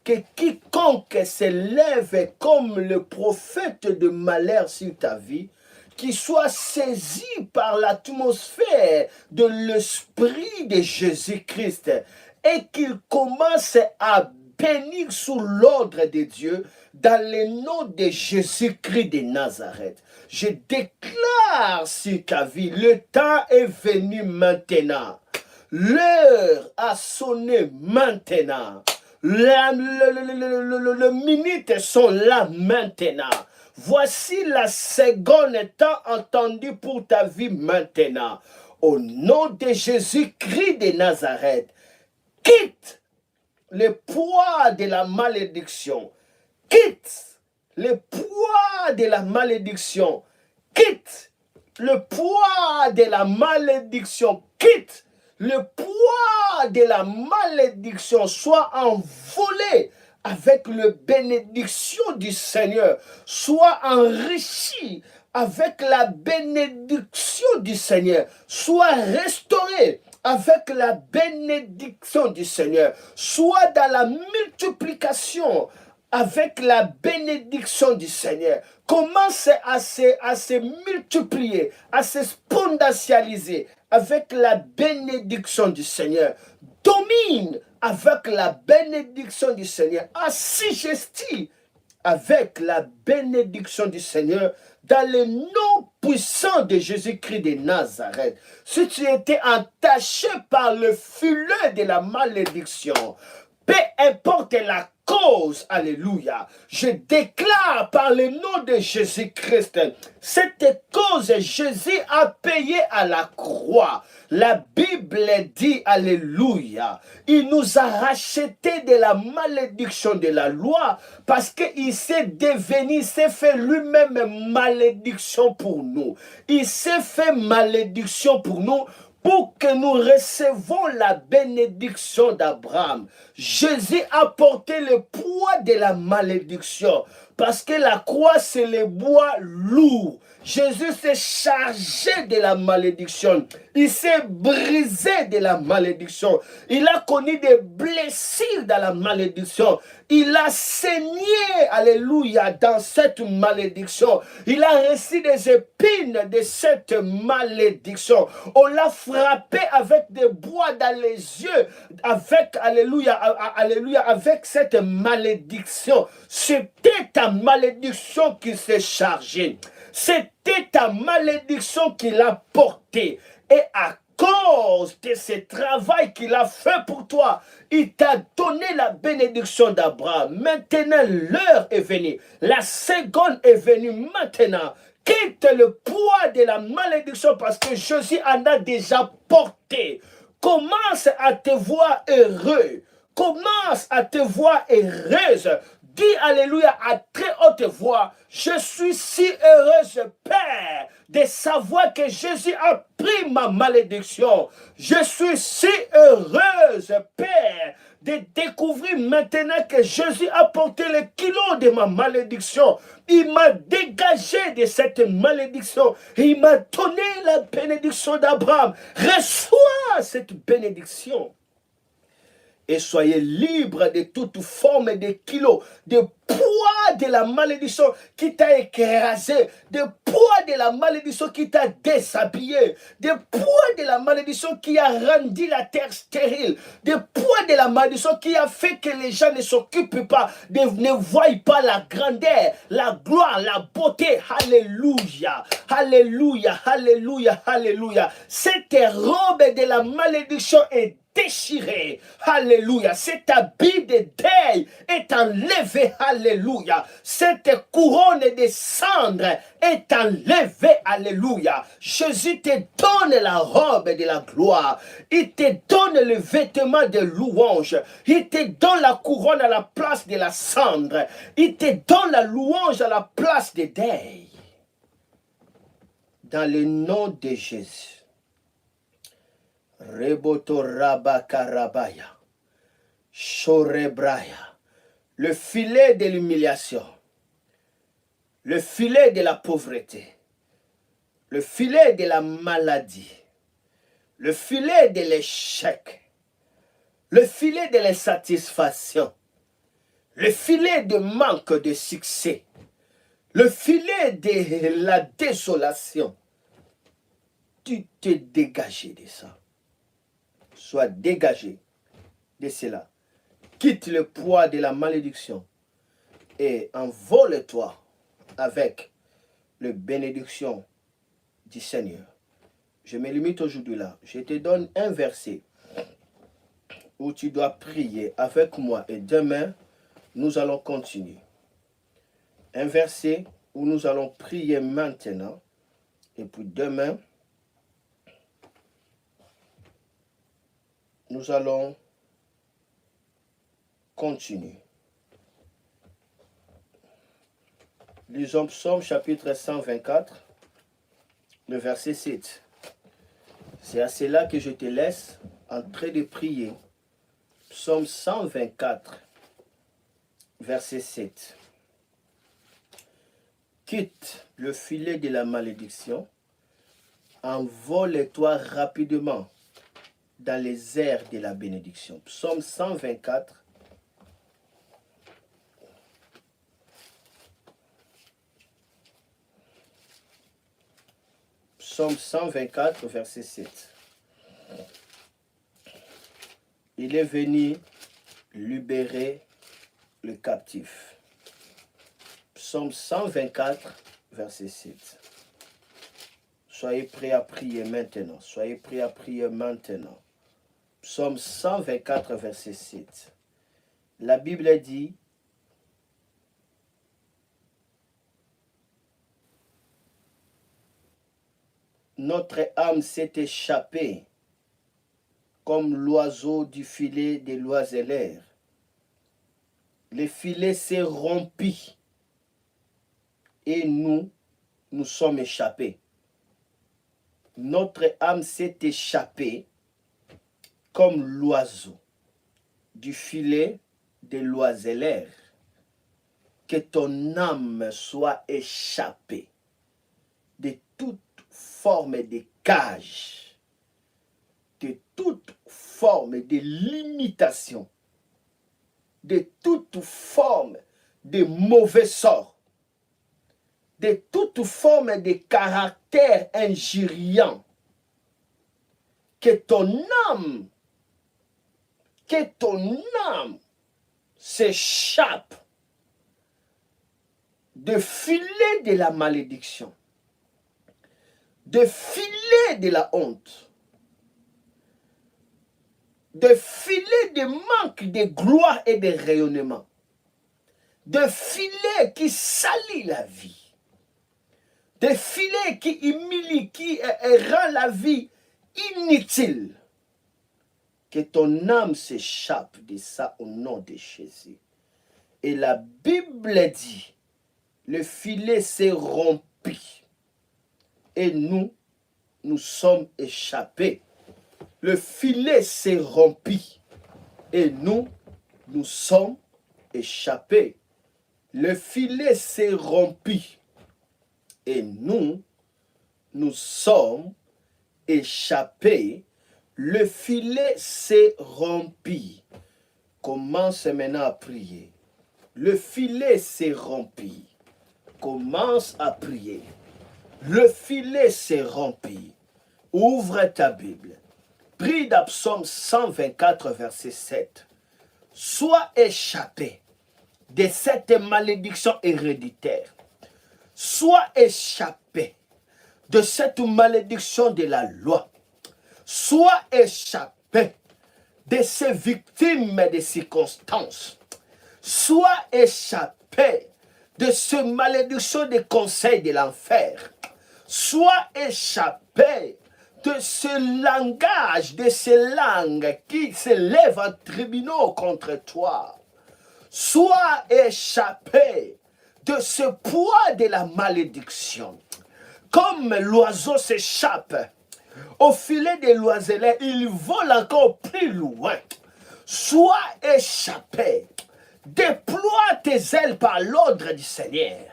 que quiconque s'élève comme le prophète de malheur sur ta vie, qui soit saisi par l'atmosphère de l'esprit de Jésus-Christ et qu'il commence à bénir sous l'ordre de Dieu dans le nom de Jésus-Christ de Nazareth. Je déclare sur ta vie, le temps est venu maintenant. L'heure a sonné maintenant. Les minutes sont là maintenant. Voici la seconde temps entendue pour ta vie maintenant. Au nom de Jésus-Christ de Nazareth, quitte le poids de la malédiction. Quitte le poids de la malédiction. Quitte le poids de la malédiction. Quitte le poids de la malédiction. Soit envolé avec la bénédiction du Seigneur. Soit enrichi avec la bénédiction du Seigneur. Soit restauré avec la bénédiction du Seigneur. Soit dans la multiplication avec la bénédiction du Seigneur. Commence à se multiplier, à se exponentialiser avec la bénédiction du Seigneur. Domine avec la bénédiction du Seigneur. Assujettis avec la bénédiction du Seigneur dans le nom puissant de Jésus-Christ de Nazareth. Si tu étais entaché par le filet de la malédiction, peu importe la cause, alléluia, je déclare par le nom de Jésus-Christ, cette cause, Jésus a payé à la croix. La Bible dit, alléluia, il nous a racheté de la malédiction de la loi parce qu'il s'est devenu, il s'est fait lui-même malédiction pour nous. Il s'est fait malédiction pour nous pour que nous recevons la bénédiction d'Abraham. Jésus a porté le poids de la malédiction parce que la croix, c'est le bois lourd. Jésus s'est chargé de la malédiction. Il s'est brisé de la malédiction. Il a connu des blessures dans la malédiction. Il a saigné, alléluia, dans cette malédiction. Il a reçu des épines de cette malédiction. On l'a frappé avec des bois dans les yeux, avec, alléluia, alléluia, avec cette malédiction. C'était ta malédiction qui s'est chargée. C'était ta malédiction qu'il a portée. Et à cause de ce travail qu'il a fait pour toi, il t'a donné la bénédiction d'Abraham. Maintenant, l'heure est venue. La seconde est venue maintenant. Quitte le poids de la malédiction parce que Jésus en a déjà porté. Commence à te voir heureux. Commence à te voir heureuse. dis alléluia à très haute voix, je suis si heureuse, Père, de savoir que Jésus a pris ma malédiction. Je suis si heureuse, Père, de découvrir maintenant que Jésus a porté le kilo de ma malédiction. Il m'a dégagé de cette malédiction. Et il m'a donné la bénédiction d'Abraham. Reçois cette bénédiction. Et soyez libres de toute forme de kilos, de poids de la malédiction qui t'a écrasé, de poids de la malédiction qui t'a déshabillé, de poids de la malédiction qui a rendu la terre stérile, de poids de la malédiction qui a fait que les gens ne s'occupent pas, ne voient pas la grandeur, la gloire, la beauté. Alléluia, alléluia, alléluia, alléluia. Cette robe de la malédiction est déchiré, alléluia, cet habit de deuil est enlevé, alléluia, cette couronne de cendres est enlevée, alléluia. Jésus te donne la robe de la gloire, il te donne le vêtement de louange, il te donne la couronne à la place de la cendre, il te donne la louange à la place de deuil. Dans le nom de Jésus. Reboto rabakarabaya, shorebraya, le filet de l'humiliation, le filet de la pauvreté, le filet de la maladie, le filet de l'échec, le filet de l'insatisfaction, le filet de manque de succès, le filet de la désolation. Tu t'es dégagé de ça. Sois dégagé de cela. Quitte le poids de la malédiction et envole-toi avec la bénédiction du Seigneur. Je me limite aujourd'hui là. Je te donne un verset où tu dois prier avec moi et demain, nous allons continuer. Un verset où nous allons prier maintenant et puis demain, nous allons continuer. Lisons Psaume chapitre 124, le verset 7. C'est à cela que je te laisse en train de prier. Psaume 124, verset 7. Quitte le filet de la malédiction, envole-toi rapidement dans les airs de la bénédiction. Psaume 124. Psaume 124, verset 7. Il est venu libérer le captif. Psaume 124, verset 7. Soyez prêts à prier maintenant. Soyez prêts à prier maintenant. Psaume 124, verset 7. La Bible dit, notre âme s'est échappée comme l'oiseau du filet de l'oiseleur. Le filet s'est rompu et nous sommes échappés. Notre âme s'est échappée comme l'oiseau du filet de l'oiseleur. Que ton âme soit échappée de toute forme de cage, de toute forme de limitation, de toute forme de mauvais sort, de toute forme de caractère injuriant. Que ton âme s'échappe de filet de la malédiction, de filet de la honte, de filet de manque de gloire et de rayonnement, de filet qui salit la vie, de filet qui humilie, qui rend la vie inutile. Que ton âme s'échappe de ça au nom de Jésus. Et la Bible dit, le filet s'est rompu. Et nous sommes échappés. Le filet s'est rompu. Et nous sommes échappés. Le filet s'est rompu. Et nous sommes échappés. Le filet s'est rompu. Commence maintenant à prier. Le filet s'est rompu. Commence à prier. Le filet s'est rompu. Ouvre ta Bible. Prie dans Psaume 124, verset 7. Sois échappé de cette malédiction héréditaire. Sois échappé de cette malédiction de la loi. Sois échappé de ces victimes des circonstances. Sois échappé de ce malédiction des conseils de l'enfer. Sois échappé de ce langage, de ces langues qui s'élèvent en tribunaux contre toi. Sois échappé de ce poids de la malédiction. Comme l'oiseau s'échappe au filet de l'oiseleur, il vole encore plus loin. Sois échappé. Déploie tes ailes par l'ordre du Seigneur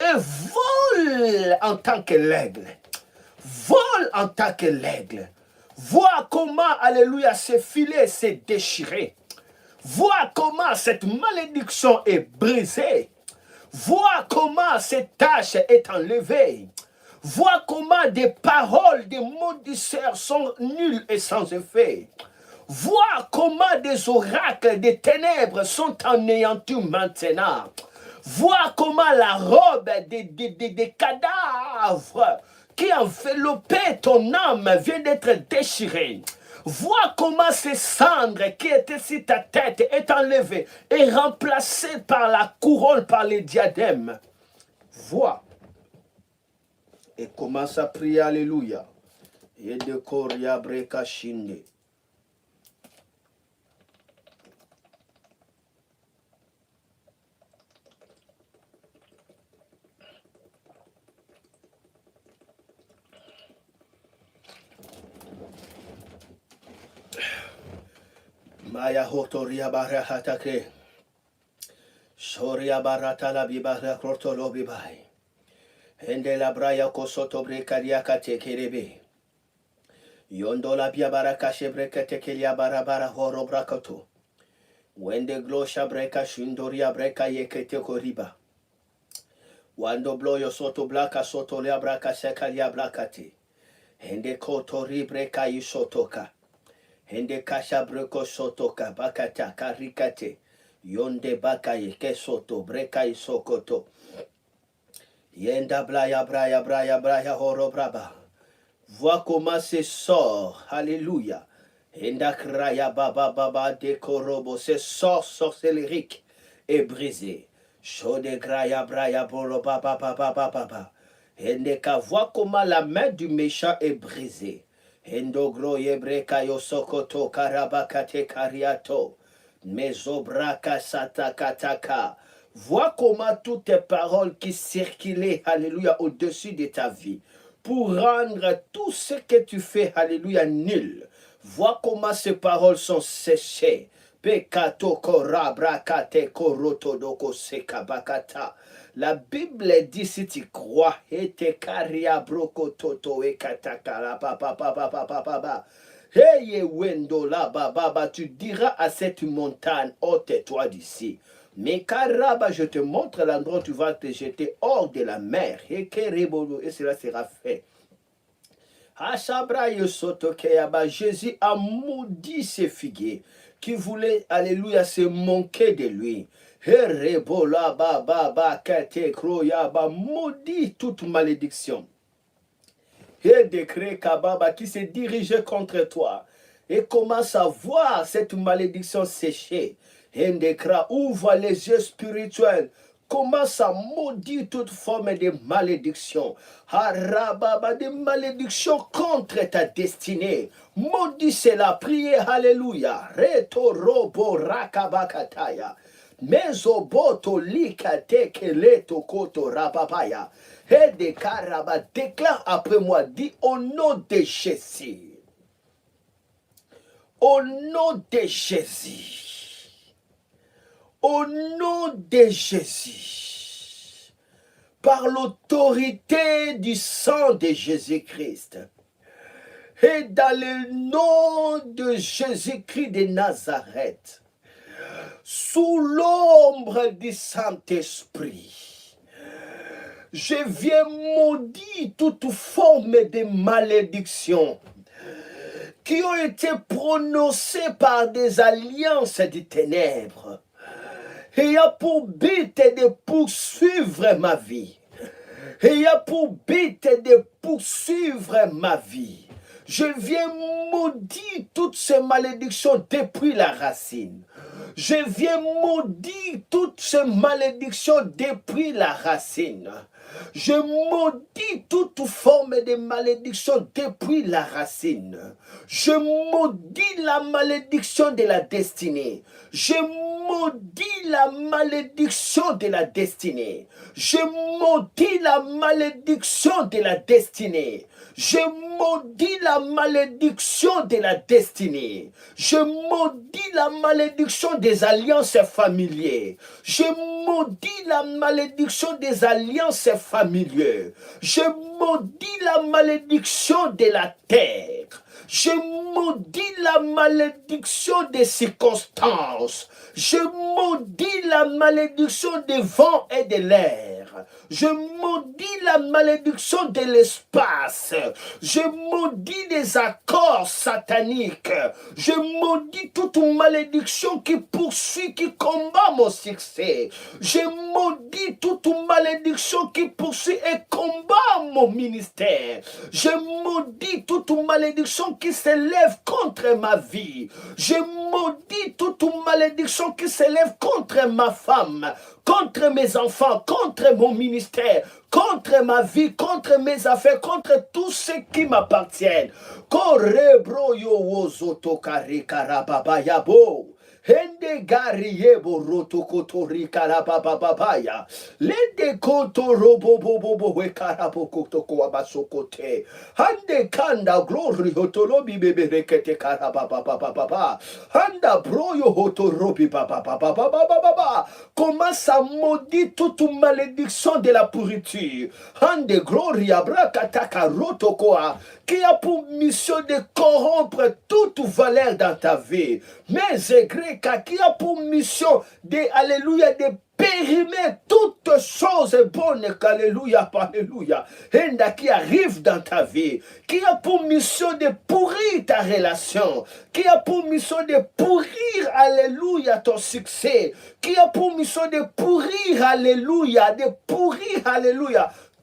et vole en tant que l'aigle. Vole en tant que l'aigle. Vois comment, alléluia, ce filet s'est déchiré. Vois comment cette malédiction est brisée. Vois comment cette tâche est enlevée. Vois comment des paroles des maudisseurs sont nulles et sans effet. Vois comment des oracles des ténèbres sont anéantis maintenant. Vois comment la robe des cadavres qui enveloppait ton âme vient d'être déchirée. Vois comment ces cendres qui étaient sur ta tête est enlevée et remplacée par la couronne, par les diadèmes. Vois. Et commence à prier, alléluia. Et de Koria Breka Shinde. Maya hotoria bara hatake. Shoria barata la bibara krotolo bibai. Ende la braya kosoto brekaria kate kerebe. Yondo la biabara kashe brekete kelia barabara horo brakato. Wende glosha breka shindoria breka yekete koriba. Wando bloyo soto blaka soto lea braka sekalia brakate. Ende kotori breka isotoka. Hende kasha breko sotoka bakata karikate. Yonde baka yeke soto breka isokoto. Yenda blaya braya braya braya horo braba. Vois comment ce sort, alléluia. Henda kraya baba baba dekorobo, ce sort sorcellerique est brisé. Chode graya braya bolo baba baba baba. Hendeka, vois comment la main du méchant est brisée. Hendogro yebreka yosokoto karabakate kariato. Mezobraka satakataka. Vois comment toutes tes paroles qui circulaient, alléluia, au-dessus de ta vie, pour rendre tout ce que tu fais, alléluia, nul. Vois comment ces paroles sont séchées. Pekato korabrakate korotodoko sekabakata. La Bible dit, si tu crois, ete karia broko toto e katakara papa papa papa papa. Hey wendo la baba, tu diras à cette montagne, ôte-toi d'ici. Mais Karaba, je te montre l'endroit où tu vas te jeter hors de la mer. Et cela sera fait. Jésus a maudit ces figuiers qui voulaient, alléluia, se moquer de lui. Maudit toute malédiction. Et décret Kababa qui se dirigeait contre toi. Et commence à voir cette malédiction sécher. Hendekra, ouvre les yeux spirituels. Commence à maudire toute forme de malédiction. Harababa, de malédiction contre ta destinée. Maudit cela, priez, alléluia. Reto robo rakabakataya. Mezoboto likate keleto koto rapapaya. Et de karaba, déclare après moi, dis au nom de Jésus. Au nom de Jésus. Au nom de Jésus. Par l'autorité du sang de Jésus-Christ. Et dans le nom de Jésus-Christ de Nazareth. Sous l'ombre du Saint-Esprit, je viens maudire toute forme de malédiction qui ont été prononcées par des alliances des ténèbres et a pour but de poursuivre ma vie. Et a pour but de poursuivre ma vie. Je viens maudire toutes ces malédictions depuis la racine. Je viens maudire toutes ces malédictions depuis la racine. Je maudis toute forme de malédiction depuis la racine. Je maudis la malédiction de la destinée. Je maudis la malédiction de la destinée. Je maudis la malédiction de la destinée. Je maudis la malédiction de la destinée. Je maudis la malédiction des alliances familières. Je maudis la malédiction des alliances familières. Je maudis la malédiction de la terre. Je maudis la malédiction des circonstances. Je maudis la malédiction des vents et de l'air. Je maudis la malédiction de l'espace. Je maudis les accords sataniques. Je maudis toute malédiction qui poursuit, qui combat mon succès. Je maudis toute malédiction qui poursuit et combat mon ministère. Je maudis toute malédiction qui s'élève contre ma vie. Je maudis toute malédiction qui s'élève contre ma femme, contre mes enfants, contre mon ministère, contre ma vie, contre mes affaires, contre tout ce qui m'appartient. Korebro yo wozoto kare karababa yabo. Hende gari yebo roto kotori karabababaya. Lende koto robo bobo we karabo koto abasokote. Hande kanda glory hotolobi bebe rekete karababababa. Handa broyo hotorobi bababababa. Commence à maudire toute malédiction de la pourriture. Hande glory abrakataka rotokoa. Qui a pour mission de corrompre toute valeur dans ta vie. Mais qui a pour mission de, alléluia, de périmer toutes choses bonnes qu'alléluia, alléluia, qui arrive dans ta vie, qui a pour mission de pourrir ta relation, qui a pour mission de pourrir, alléluia, ton succès, qui a pour mission de pourrir, alléluia,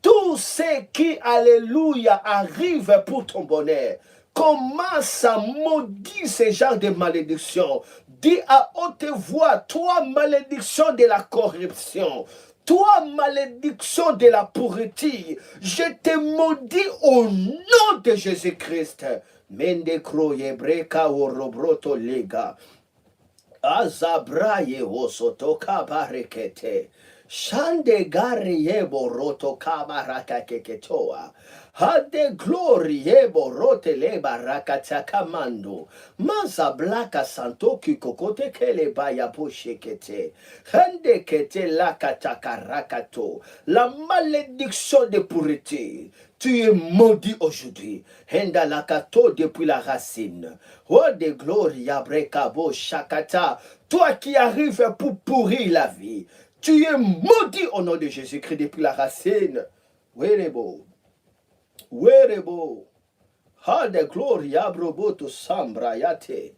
tout ce qui, alléluia, arrive pour ton bonheur. Commence à maudire ce genre de malédiction. Dis à haute voix, toi malédiction de la corruption, toi malédiction de la pourriture, je te maudis au nom de Jésus-Christ. Mende kroye breka orobroto lega. Azabraye osoto kabarekete. Shande gari yebo roto kabaraka keketoa. Hade glory yebo rote leba rakataka mando. Maza blaka santo ki kokote kele baya poshekete. Hande kete lakataka rakato. La malédiction de pureté. Tu es maudit aujourd'hui. Henda lakato depuis la racine. Oh de glory abrekabo shakata. Toi qui arrives pour pourrir la vie. Tu es maudit au nom de Jésus-Christ depuis la racine. Werebo. Werebo. Ha de gloria broboto sambra yate.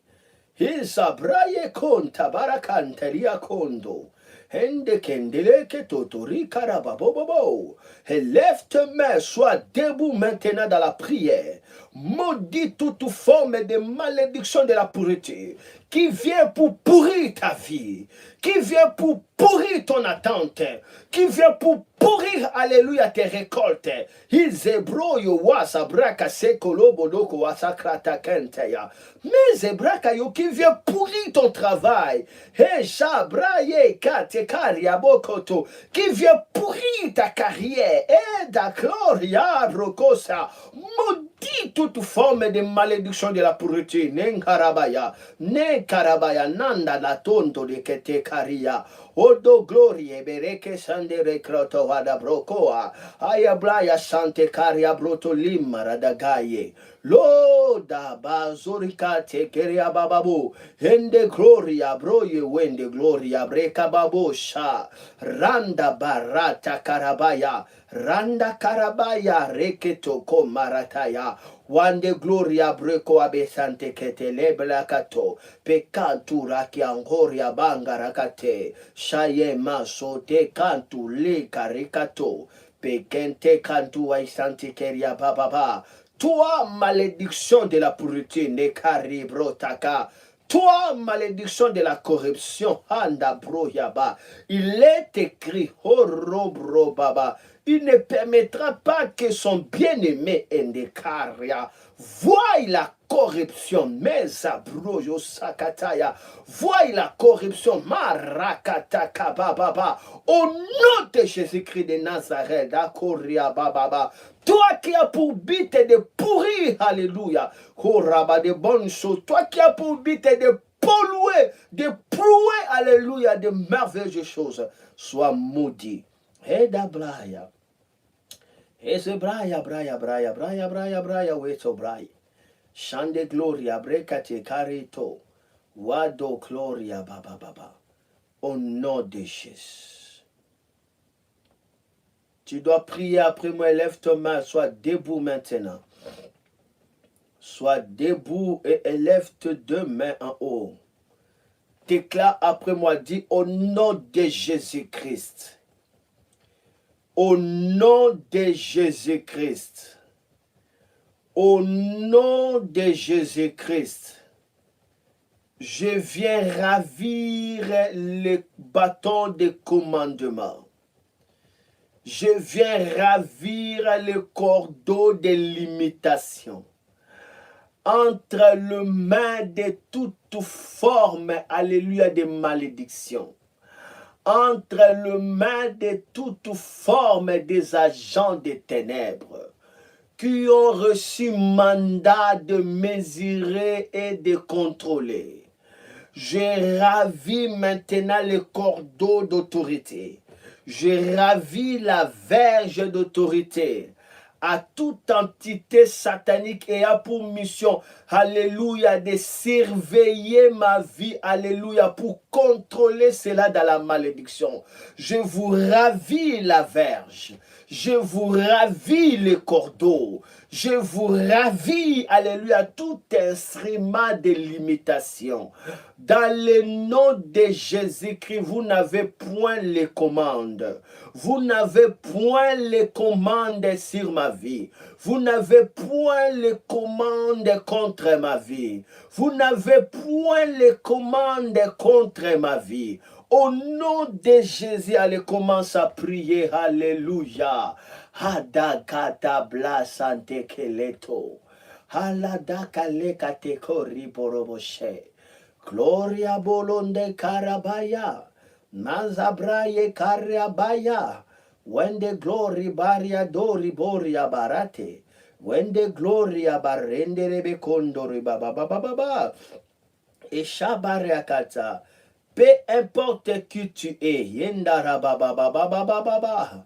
Hisa braye konta barakanteria kondo. Hende kendele ke totori karababobobo. Lève tes mains, sois debout maintenant dans la prière. maudit toute forme de malédiction de la pureté qui vient pour pourrir ta vie, qui vient pour pourrir ton attente, qui vient pour pourrir, alléluia, tes récoltes. Izebroyo wasa braka sekolo bodoko wasa krata kenteya. Mais zebraka yo qui vient pourrir ton travail. He shabraye kate karia bokoto qui vient pourrir ta carrière. Et da gloria brokosa. Maudit toute forme de malédiction de la pureté. Nenkarabaya. Nenkarabaya nanda la tonto de kete karia. Odo glorie bereke sandere kroto wada brokoa. Ayablaya sante karia broto lima radagaye. Loda bazurika tekeria bababu. Hende gloria broye wende gloria breka babosha. Randa barata karabaya. Randa karabaya reketo ko marataya. Wande gloria breko abesante ketele blakato. Pekantu raki angoria banga rakate. Shaye maso te kantu le karikato. Pekente kantu aisante keria bababa. Toi, malédiction de la pureté, ne karibrotaka. Toi, malédiction de la corruption, handa broyaba. Il est écrit, horobro baba. Il ne permettra pas que son bien-aimé Endekaria voie la corruption, mais abroyo sakataya, voie la corruption, marakataka bababa, au nom de Jésus-Christ de Nazareth, d'akoria bababa. Toi qui as pour but de pourrir, alléluia, koraba de bonnes choses, toi qui as pour but de polluer, de prouer, alléluia, de merveilleuses choses, sois maudit. Et d'ablaya. Ese braya, weto braya. Shande gloria, brekate carito. Wado gloria, baba. Au nom de Jésus. Tu dois prier après moi, lève ta main, sois debout maintenant. Sois debout et élève tes deux mains en haut. Déclare après moi, dis au nom de Jésus-Christ. Au nom de Jésus-Christ, au nom de Jésus-Christ, je viens ravir le bâton de commandement. Je viens ravir le cordeau de limitation entre les mains de toute forme, alléluia, de malédiction. Entre les mains de toute forme des agents des ténèbres qui ont reçu mandat de mesurer et de contrôler. Je ravis maintenant le cordeau d'autorité. Je ravis la verge d'autorité à toute entité satanique ayant pour mission, alléluia, de surveiller ma vie, alléluia, pour contrôler cela dans la malédiction. Je vous ravis la verge, je vous ravis le cordeau, je vous ravis, alléluia, tout instrument de limitation. Dans le nom de Jésus-Christ, vous n'avez point les commandes. Vous n'avez point les commandes sur ma vie. Vous n'avez point les commandes contre ma vie. Vous n'avez point les commandes contre ma vie. Au nom de Jésus, allez, commence à prier. Alléluia. Hadakata blasante keleto. Haladaka lekate kori boroboshe. Gloria bolonde karabaya. Mazabraye karabaya. When the glory baria dori boria barate. When the gloria barende rebe kondori baba baba baba. Et shabarakata. Peu importe qui tu es. Yendara baba baba baba baba.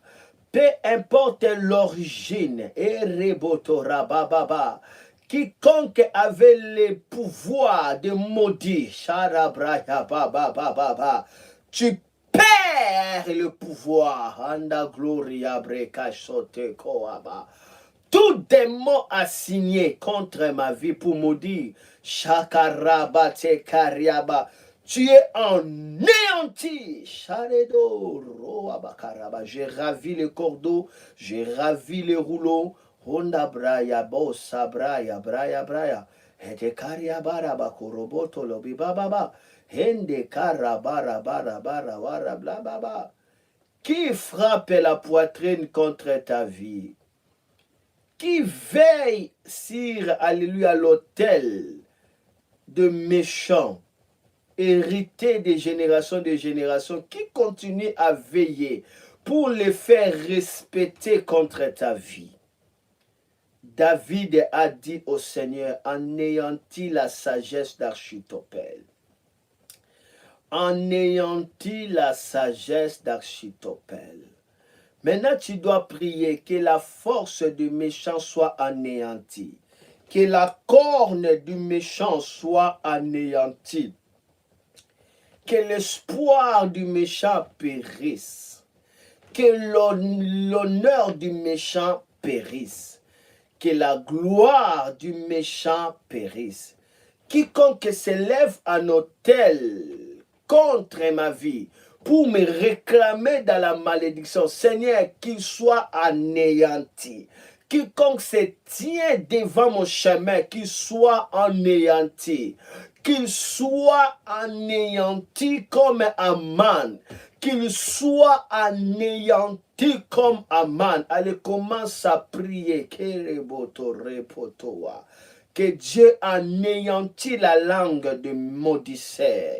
Peu importe l'origine. Et rebotora baba baba. Quiconque avait le pouvoir de maudire, tu perds le pouvoir. Anda gloria brekachote koaba. Tout démon assigné contre ma vie pour maudire, shakarabate kariaba. Tu es anéanti. J'ai ravi le cordeau, j'ai ravi le rouleau. Honda braya bo sabraya braya braya. Hete karia bara bakoroboto lobi baba. Hende kara bara bara bara wara bla baba. Qui frappe la poitrine contre ta vie? Qui veille sur, alléluia, l'autel de méchants, hérité des générations, qui continue à veiller pour les faire respecter contre ta vie? David a dit au Seigneur, anéantis la sagesse d'Architophel. Anéantis la sagesse d'Architophel. Maintenant, tu dois prier que la force du méchant soit anéantie, que la corne du méchant soit anéantie, que l'espoir du méchant périsse, que l'honneur du méchant périsse, que la gloire du méchant périsse. Quiconque s'élève en autel contre ma vie, pour me réclamer dans la malédiction, Seigneur, qu'il soit anéanti. Quiconque se tient devant mon chemin, qu'il soit anéanti. Qu'il soit anéanti comme Aman. Qu'il soit anéanti comme Aman. Allez, commence à prier. Que Dieu anéantit la langue de maudisseur.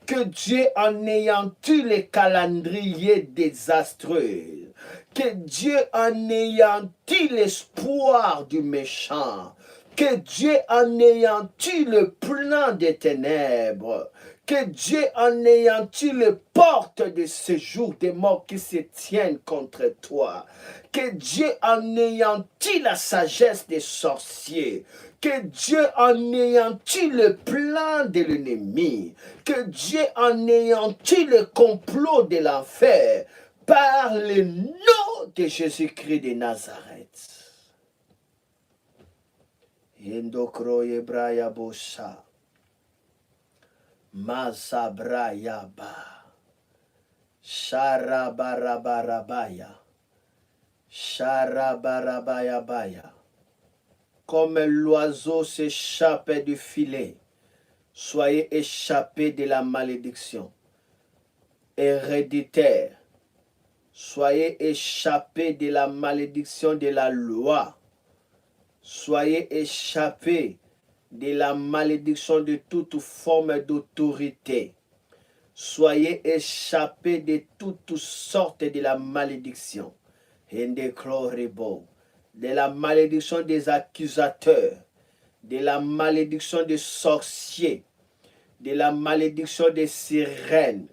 Que Dieu anéantit les calendriers désastreux. Que Dieu anéantit l'espoir du méchant. Que Dieu anéantit le plan des ténèbres. Que Dieu anéantit les portes de séjour des morts qui se tiennent contre toi. Que Dieu anéantit la sagesse des sorciers. Que Dieu anéantit le plan de l'ennemi. Que Dieu anéantit le complot de l'enfer par le nom de Jésus-Christ de Nazareth. Indokroye braya bosa. Mazabrayaba. Sharabarabarabaya. Sharabarabayabaya. Comme l'oiseau s'échappe du filet, soyez échappés de la malédiction. Héréditaire, soyez échappés de la malédiction de la loi. Soyez échappés de la malédiction de toute forme d'autorité. Soyez échappés de toutes sortes de la malédiction. De la malédiction des accusateurs, de la malédiction des sorciers, de la malédiction des sirènes,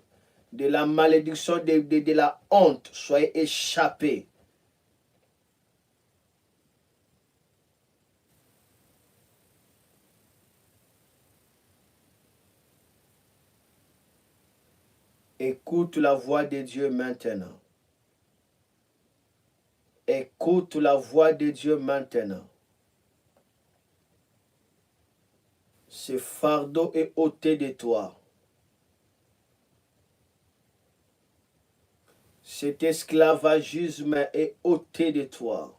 de la malédiction de la honte. Soyez échappés. Écoute la voix de Dieu maintenant. Écoute la voix de Dieu maintenant. Ce fardeau est ôté de toi. Cet esclavagisme est ôté de toi.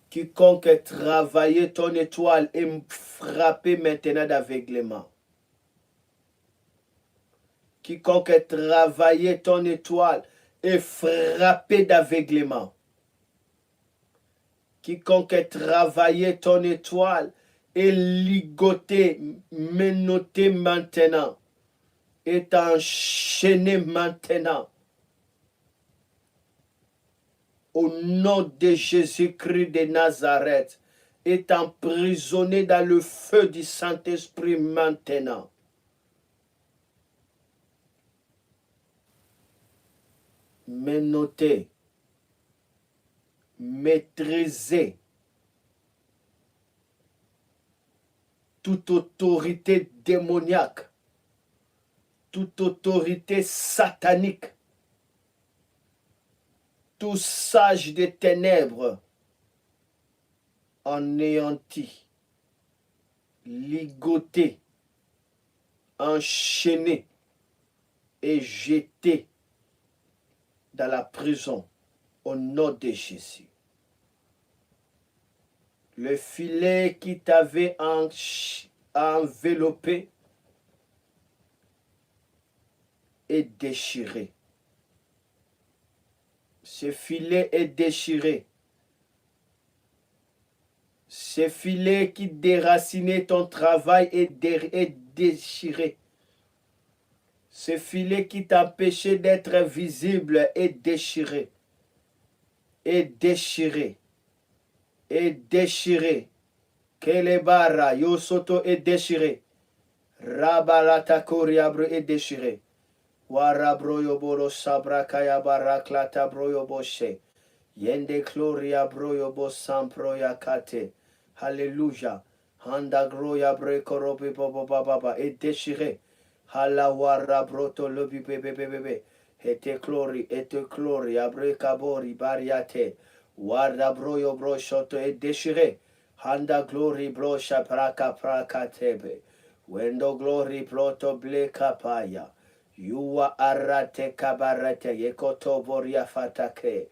Quiconque travaillait ton étoile est frappé maintenant d'aveuglement. Quiconque travaillait ton étoile est frappé d'aveuglement. Quiconque travaillait ton étoile est ligoté, menotté maintenant, est enchaîné maintenant. Au nom de Jésus-Christ de Nazareth, est emprisonné dans le feu du Saint-Esprit maintenant. Menotté, maîtriser toute autorité démoniaque, toute autorité satanique, tout sage des ténèbres, anéanti, ligoté, enchaîné et jeté dans la prison, au nom de Jésus. Le filet qui t'avait enveloppé est déchiré. Ce filet est déchiré. Ce filet qui déracinait ton travail est déchiré. Ce filet qui t'empêchait d'être visible est déchiré. Est déchiré. Est déchiré. Kelebara Yosoto est déchiré. Rabarata Koriabre est déchiré. Warabroyo Boro Sabra Kayabara Klata Broyo Boshe. Yende Gloria Broyo Bosam Proya Kate. Alléluia. Handa Groya Brekorobi Bobo Baba est déchiré. Halawara Broto Lobi Bebe. Ete Clori, Abrekabori Bariate. Warda Broyo Broshoto est déchiré. Handa Glory Brosha Praka Tebe. Wendo Glory Ploto Blekapaya. Yua Arate Kabarate Yekoto Boria Fatake.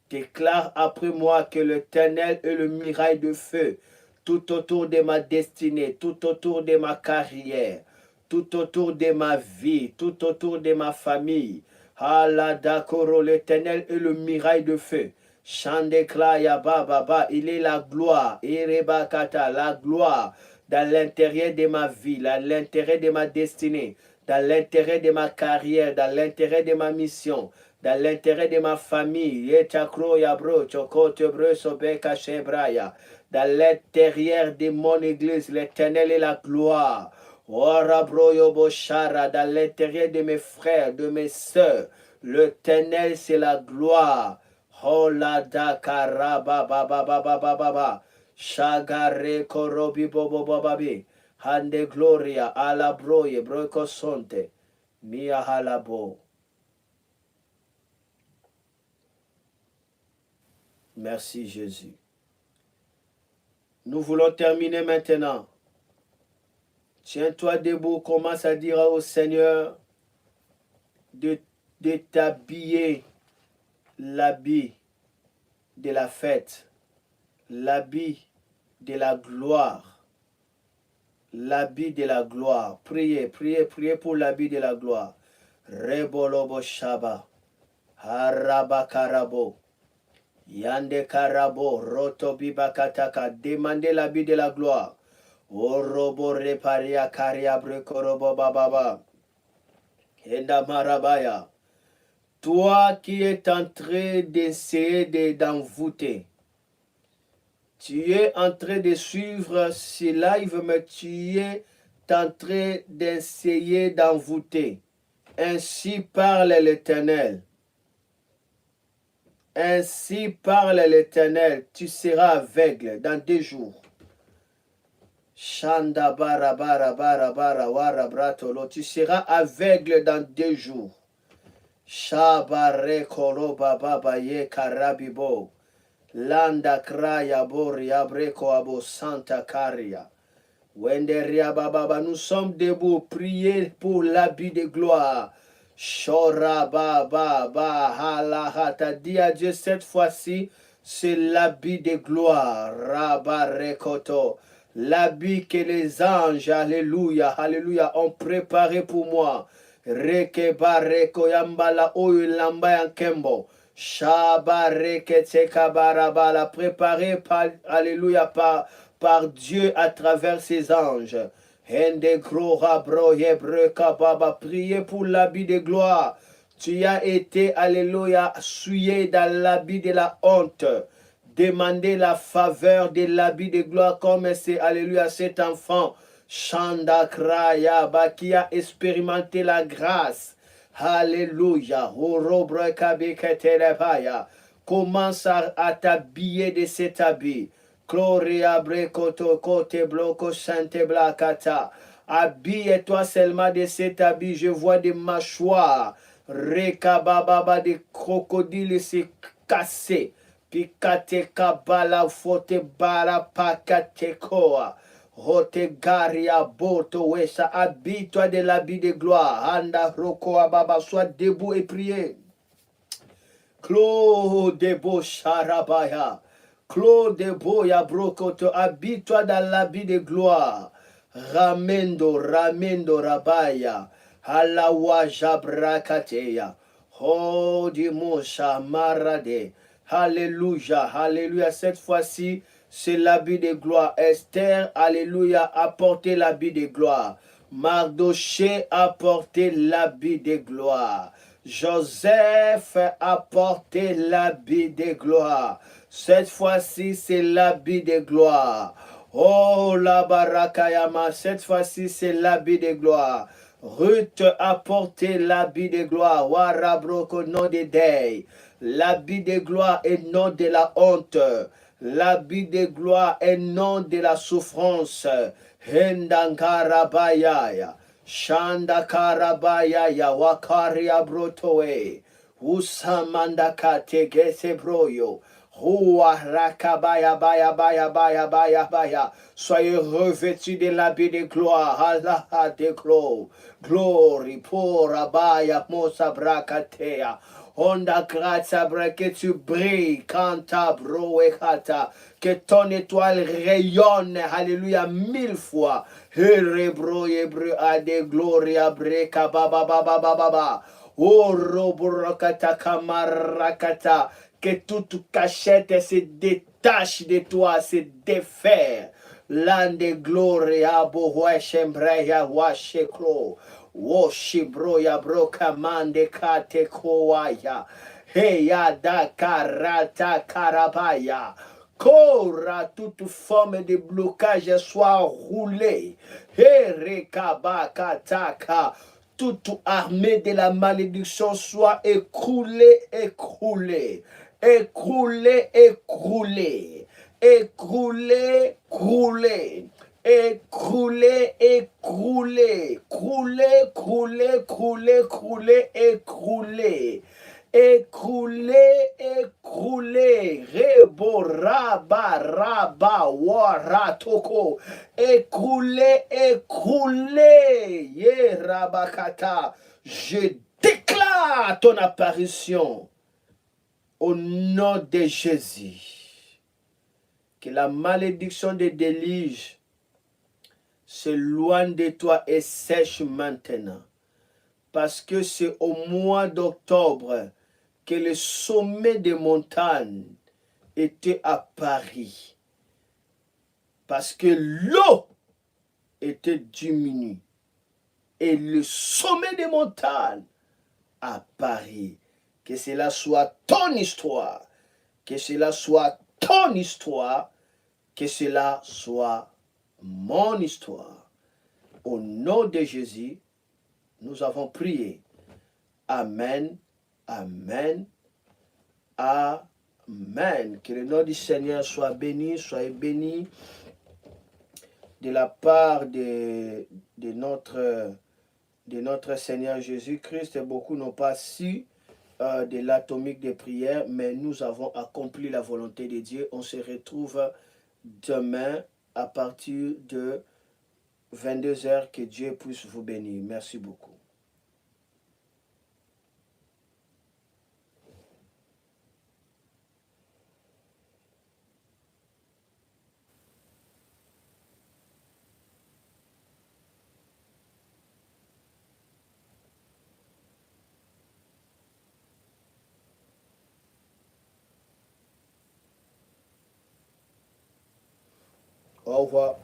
Déclare après moi que l'Éternel est le mirail de feu tout autour de ma destinée, tout autour de ma carrière, tout autour de ma vie, tout autour de ma famille. Haladakoro, l'Éternel est le mirail de feu. Chandeklaya Baba, il est la gloire. Erebakata, la gloire dans l'intérieur de ma vie, dans l'intérieur de ma destinée, dans l'intérêt de ma carrière, dans l'intérêt de ma mission, dans l'intérêt de ma famille. Dans l'intérieur de mon église, l'Éternel est la gloire. Dans l'intérieur de mes frères, de mes sœurs, l'Éternel c'est la gloire. Shagare korobi bobo bababi. Hande gloria ala broye broco sonte. Mia halabo. Merci Jésus. Nous voulons terminer maintenant. Tiens-toi debout, commence à dire au Seigneur de t'habiller l'habit de la fête, l'habit de la gloire, l'habit de la gloire. Priez pour l'habit de la gloire. Rebolobo Shaba, Harabakarabo, Yande Karabo, Rotobibakataka, demandez l'habit de la gloire. Orobo Reparia Karia Brekorobo Bababa, Enda Marabaya. Toi qui es en train d'essayer d'envoûter, tu es en train de suivre ce live, mais tu es en train d'essayer d'envoûter. Ainsi parle l'Éternel. Ainsi parle l'Éternel. Tu seras aveugle dans 2 jours. Shanda bara bara bara bara wara bratolo. Tu seras aveugle dans 2 jours. Shabare koroba baba ye karabibo. Landa kraya bori abreko abo santa karia. Wenderia baba, nous sommes debout, priez pour l'habit de gloire. Shora baba ba halahata. Dis à Dieu cette fois-ci, c'est l'habit de gloire. Rabarekoto. L'habit que les anges, alléluia, alléluia, ont préparé pour moi. Rekebareko yambala oyo lamba yankembo. Shabareke tekabarabala, préparé par, alléluia, par Dieu à travers ses anges. Priez pour l'habit de gloire. Tu as été, alléluia, souillé dans l'habit de la honte. Demandez la faveur de l'habit de gloire comme c'est, alléluia, cet enfant. Shanda Kraya, qui a expérimenté la grâce. Alléluia. Commence à t'habiller de cet habit. Gloria brekoto kote bloko sante blakata. Habille-toi seulement de cet habit. Je vois des mâchoires. Rekababa, des crocodiles se casser. Pikate kabala fote bara pakate koa. Rotegaria boto wesa. Habille-toi de l'habit de gloire. Anda rokoa baba. Sois debout et priez. Claude Bo Sharabaya. Claude Boya Brokoto. Habille-toi dans l'habit de gloire. Ramendo, Ramendo Rabaya. Alawa Jabrakateya. Oh, Dimosha Marade. Alléluia, alléluia. Cette fois-ci, c'est l'habit de gloire. Esther, alléluia, a porté l'habit de gloire. Mardoché a porté l'habit de gloire. Joseph a porté l'habit de gloire. Cette fois-ci, c'est l'habit de gloire. Oh, la barakayama, cette fois-ci, c'est l'habit de gloire. Ruth a porté l'habit de gloire. Warabroko, nom de Dei. L'habit de gloire et non de la honte. L'habit de gloire et non de la souffrance. Hendankarabaya. Shandakarabaya. Wakaria brotoe. Usamandaka tegesebroyo. Soyez revêtus de l'habit de gloire. Allah de gloire. Glory pour Abaya Mosa Brakatea. Onda gratia que tu brilles, canta broekata, que ton étoile rayonne, alléluia, 1000 fois. Hébreu, hébreu, a de gloria breka baba baba baba. Oh roborokata kamarakata, que toute cachette se détache de toi, se défaire. Lande gloria bohueshembreya washeklo. Woshibroya broka mande kate koaya. Heya da karata karabaya. Kora toute forme de blocage soit roulée. Herekabakataka. Toute armée de la malédiction soit écroulée, écroulée. Écroulée, écroulée. Écroulée, écroulée. Écroulé, écroulé, croulé, croulé, croulé, croulé, écroulé. Écroulé, écroulé, rebo, raba, raba, waratoko. Écroulé, écroulé, ye rabakata. Je déclare ton apparition au nom de Jésus. Que la malédiction des déluges s'éloigne de toi et sèche maintenant. Parce que c'est au mois d'octobre que le sommet des montagnes était à Paris. Parce que l'eau était diminuée. Et le sommet des montagnes à Paris. Que cela soit ton histoire. Que cela soit ton histoire. Que cela soit mon histoire. Au nom de Jésus, nous avons prié. Amen, amen, amen. Que le nom du Seigneur soit béni, soyez béni de la part de notre Seigneur Jésus-Christ. Beaucoup n'ont pas su de l'atomique de prière, mais nous avons accompli la volonté de Dieu. On se retrouve demain à partir de 22h. Que Dieu puisse vous bénir. Merci beaucoup. Au revoir.